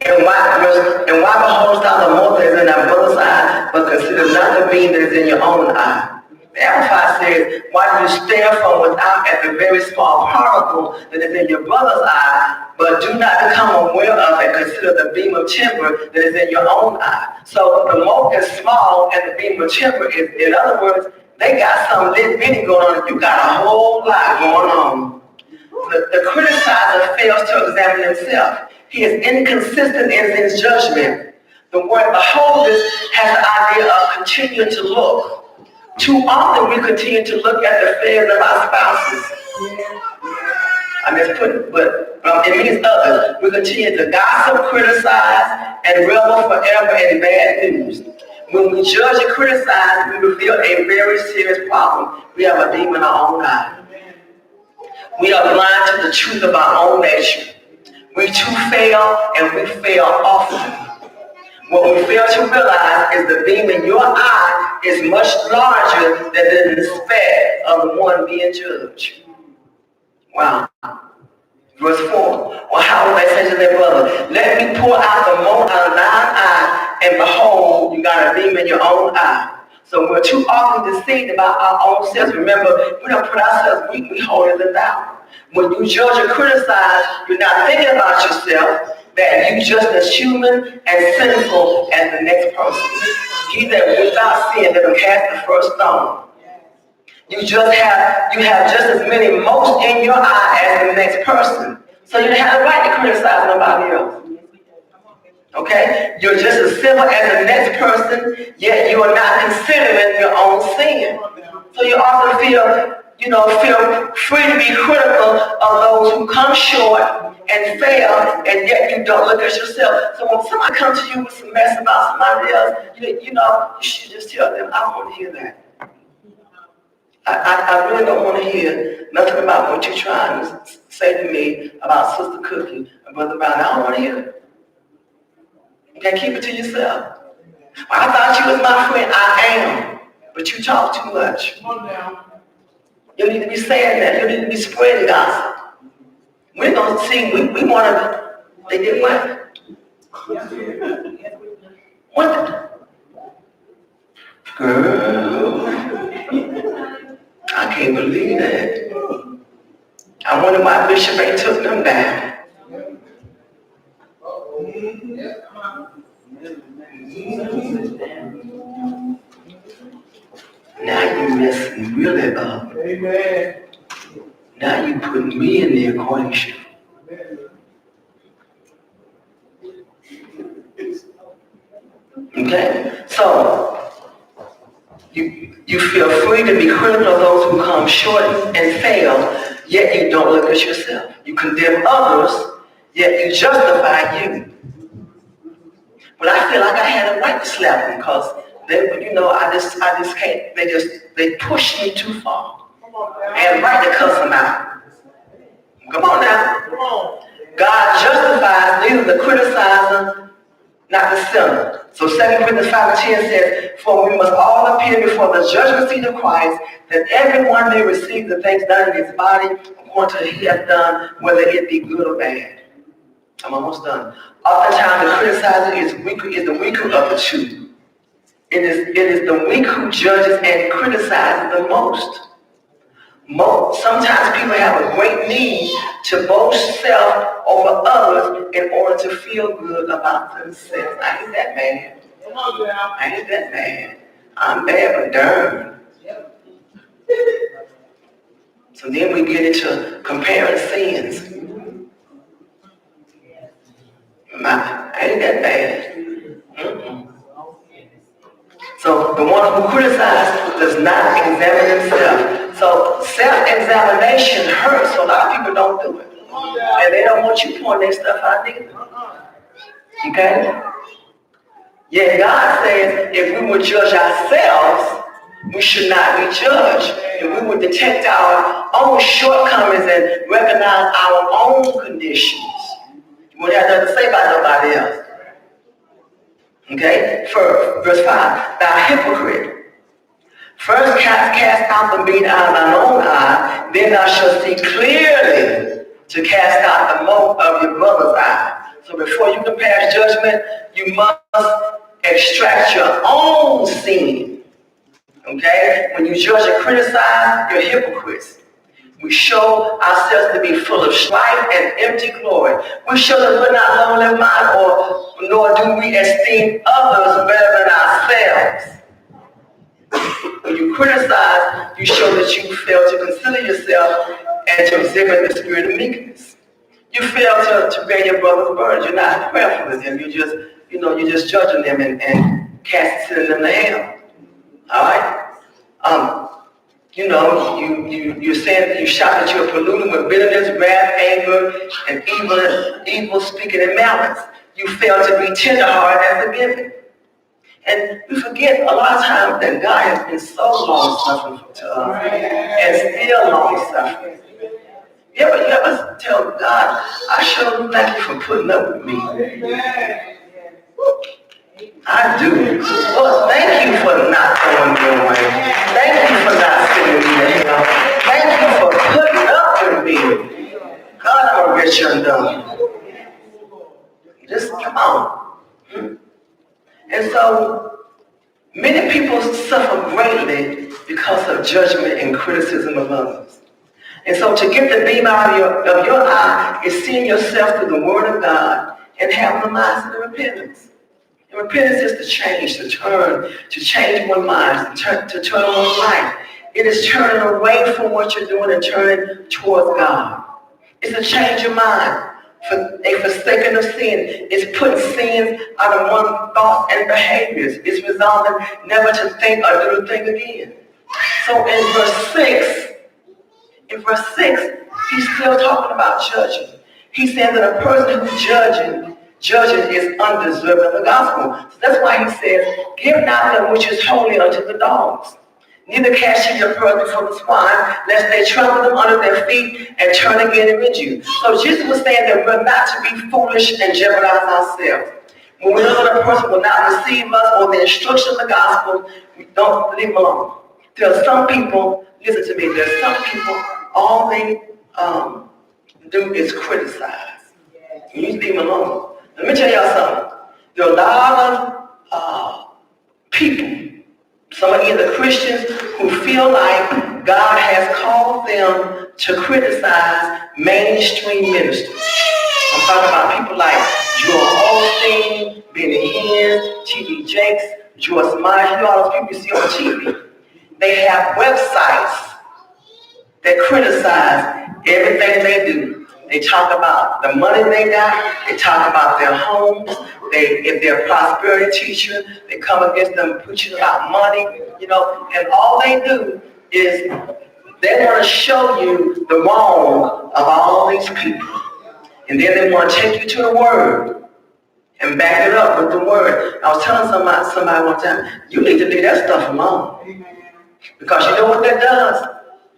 And why beholdest thou the mote that is in thy brother's eye, but consider not the beam that is in your own eye? The Amplified says, why do you stare from without at the very small particle that is in your brother's eye, but do not become aware of and consider the beam of timber that is in your own eye? So the mote is small and the beam of timber is, in other words, they got some little bitty going on. You got a whole lot going on. The criticizer fails to examine himself. He is inconsistent in his judgment. The word beholders has the idea of continuing to look. Too often we continue to look at the affairs of our spouses. I misput, but it means others. We continue to gossip, criticize, and revel forever in bad news. When we judge and criticize, we reveal a very serious problem. We have a demon in our own eye. We are blind to the truth of our own nature. We too fail, and we fail often. What we fail to realize is the beam in your eye is much larger than the speck of the one being judged. Wow. Verse 4. Well, how will they say to their brother, let me pour out the mote out of thine eye, and behold, you got a beam in your own eye. So we're too often deceived about our own selves. Remember, we don't put ourselves weak, we hold it down. When you judge and criticize, you're not thinking about yourself, that you just as human and sinful as the next person. He that without sin that will cast the first stone. You have just as many motes in your eye as the next person. So you don't have the right to criticize nobody else. Okay? You're just as sinful as the next person, yet you are not considering your own sin. So you often feel free to be critical of those who come short and fail, and yet you don't look at yourself. So when somebody comes to you with some mess about somebody else, you should just tell them, I don't want to hear that. I really don't want to hear nothing about what you're trying to say to me about Sister Cookie and Brother Brown. I don't want to hear it. You can't keep it to yourself. Well, I thought you was my friend. I am. But you talk too much. You need to be saying that. You need to be spreading gossip. We're going to see. We want to. They did what? What? Girl. I can't believe that. I wonder why Bishop ain't took them down. Now you messing really up. Amen. Now you putting me in the equation. Okay? So, you feel free to be critical of those who come short and fail, yet you don't look at yourself. You condemn others, yet you justify you. But I feel like I had a right to slap them because I just can't. They push me too far. I had a right to cuss them out. Come on now. God justifies neither the criticizer not the sinner. So 2 Corinthians 5:10 says, for we must all appear before the judgment seat of Christ, that everyone may receive the things done in his body according to what he has done, whether it be good or bad. I'm almost done. Oftentimes the criticizer is the weaker of the two. It is the weak who judges and criticizes the most. Sometimes people have a great need to boast self over others in order to feel good about themselves. I ain't that bad. I ain't that bad. I'm bad, but darn. So then we get into comparing sins. I ain't that bad. Mm-mm. So the one who criticizes does not examine himself. So self-examination hurts, so a lot of people don't do it. And they don't want you pointing their stuff out either. Okay? Yeah, God says if we would judge ourselves, we should not be judged. If we would detect our own shortcomings and recognize our own conditions, we wouldn't have nothing to say about nobody else. Okay? Verse 5, thou hypocrite. First cast out the beam out of thine own eye, then thou shalt see clearly to cast out the mote of your brother's eye. So before you can pass judgment, you must extract your own sin. Okay? When you judge and criticize, you're hypocrites. We show ourselves to be full of strife and empty glory. We show that we're not lonely in mind, nor do we esteem others better than ourselves. When you criticize, you show that you fail to consider yourself and to exhibit the spirit of meekness. You fail to bear your brother's burdens. You're not prayerful with them. You're just judging them and casting them to hell. All right? You're saying that you shout that you're polluted with bitterness, wrath, anger, and evil speaking and malice. You fail to be tenderhearted and forgiving. And we forget a lot of times that God has been so long-suffering to us and still long-suffering. You ever tell God, I sure do thank you for putting up with me. I do. Lord, thank you for not throwing me away. Thank you for not sending me to hell. Thank you for putting up with me. God, I'm a rich undone. Just come on. And so, many people suffer greatly because of judgment and criticism of others. And so to get the beam out of your eye is seeing yourself through the Word of God and having a mindset of repentance. And repentance is to change one's mind, to turn one's life. It is turning away from what you're doing and turning towards God. It's a change of mind. A forsaking of sin is putting sins out of one's thoughts and behaviors. It's resolving never to think or do the thing again. So in verse 6, he's still talking about judging. He said that a person who's judging is undeserving of the gospel. So that's why he says, give not that which is holy unto the dogs. Neither cast ye your pearls before the swine, lest they trample them under their feet and turn again and rend you. So Jesus was saying that we're not to be foolish and jeopardize ourselves. When we know that a person will not receive us or the instruction of the gospel, we don't leave them alone. There are some people, listen to me, there's some people, all they do is criticize. You need to leave them alone. Let me tell y'all something. There are a lot of people, some of either Christians who feel like God has called them to criticize mainstream ministers. I'm talking about people like Joel Osteen, Benny Hinn, T.D. Jakes, Joyce Meyer, all those people you see on TV. They have websites that criticize everything they do. They talk about the money they got. They talk about their homes. If they're a prosperity teacher, they come against them preaching about money, and all they do is they want to show you the wrong of all these people. And then they want to take you to the Word and back it up with the Word. I was telling somebody one time, you need to leave that stuff alone. Because you know what that does?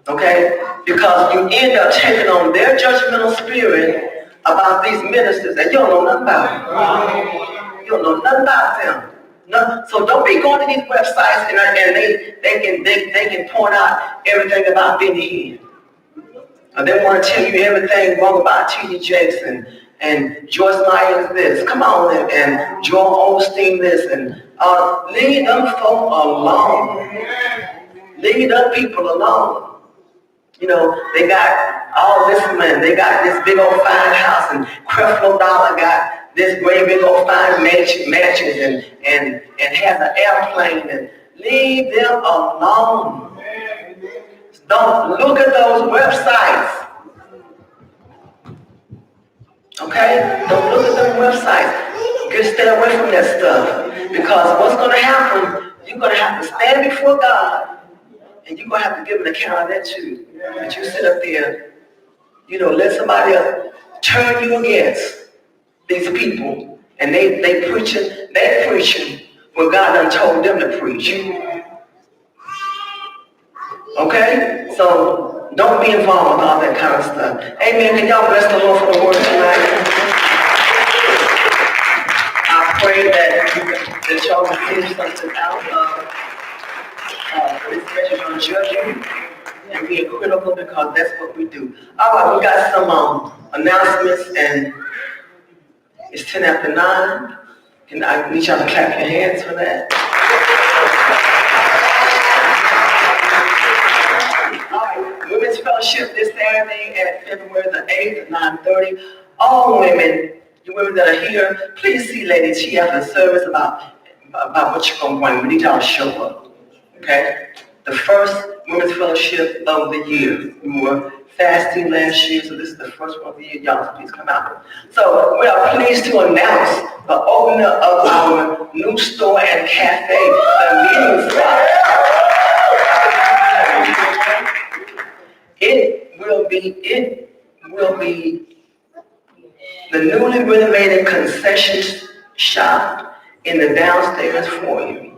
Okay? Because you end up taking on their judgmental spirit about these ministers that you don't know nothing about. You don't know about them. No, so don't be going to these websites and they can point out everything about Benny Hinn. They want to tell you everything wrong about T.D. Jakes and Joyce Myers this. Come on, and Joel Osteen this. And leave them folk alone. Leave them people alone. You know, they got all this money. They got this big old fine house, and Creflo Dollar got this great big old fine mansions and has an airplane. And leave them alone. Don't look at those websites. Okay? Don't look at those websites. Just stay away from that stuff. Because what's going to happen, you're going to have to stand before God, and you're going to have to give an account of that too. But you sit up there, you know, let somebody else turn you against these people, and they preaching what God done told them to preach. Okay? So don't be involved with all that kind of stuff. Amen. Can y'all bless the Lord for the word tonight? I pray that y'all will figure something out of this message on judging and being critical, because that's what we do. All right, we got some announcements, and it's 10 after 9. And I need y'all to clap your hands for that. Women's Fellowship this Saturday at February the 8th at 9:30. All women, you women that are here, please see Lady T after the service about what you're going to bring. We need y'all to show up. Okay? The first Women's Fellowship of the year. We were fasting last year, so this is the first one of the year. Y'all, please come out. So we are pleased to announce the opening of our new store and cafe, the meeting spot. It will be the newly renovated concession shop in the downstairs foyer.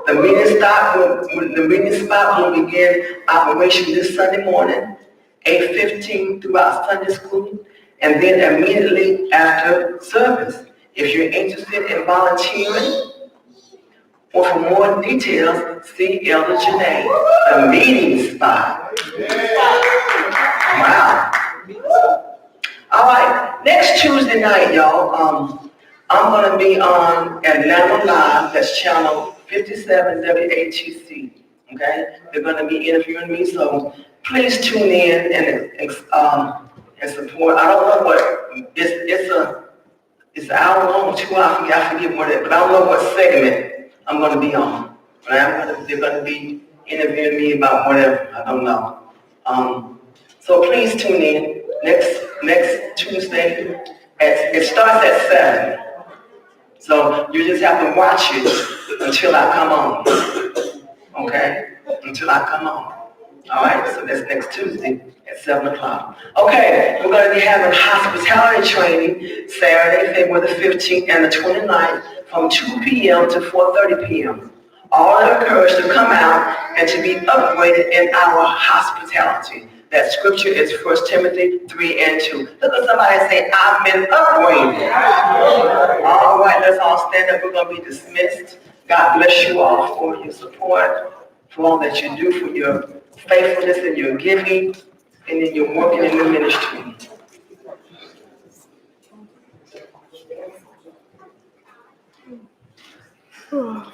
The meeting spot will begin operation this Sunday morning, 8:15 throughout Sunday school, and then immediately after service. If you're interested in volunteering, or for more details, see Elder Janae, the meeting spot. Wow. All right, next Tuesday night, y'all, I'm going to be on Atlanta Live, that's channel 57 WATC, okay? They're going to be interviewing me, so please tune in and support. I don't know what, it's an hour long, 2 hours, I forget what it, but I don't know what segment I'm going to be on. But they're going to be interviewing me about whatever, I don't know. So please tune in next Tuesday. It starts at 7. So you just have to watch it until I come on. Okay? Until I come on. All right? So that's next Tuesday at 7 o'clock. Okay, we're going to be having hospitality training Saturday, February the 15th and the 29th from 2 p.m. to 4:30 p.m. All are encouraged to come out and to be upgraded in our hospitality. That scripture is 1 Timothy 3 and 2. Look at somebody and say, I've been upgraded. All right, let's all stand up. We're going to be dismissed. God bless you all for your support, for all that you do, for your faithfulness and your giving, and in your working in the ministry. Oh.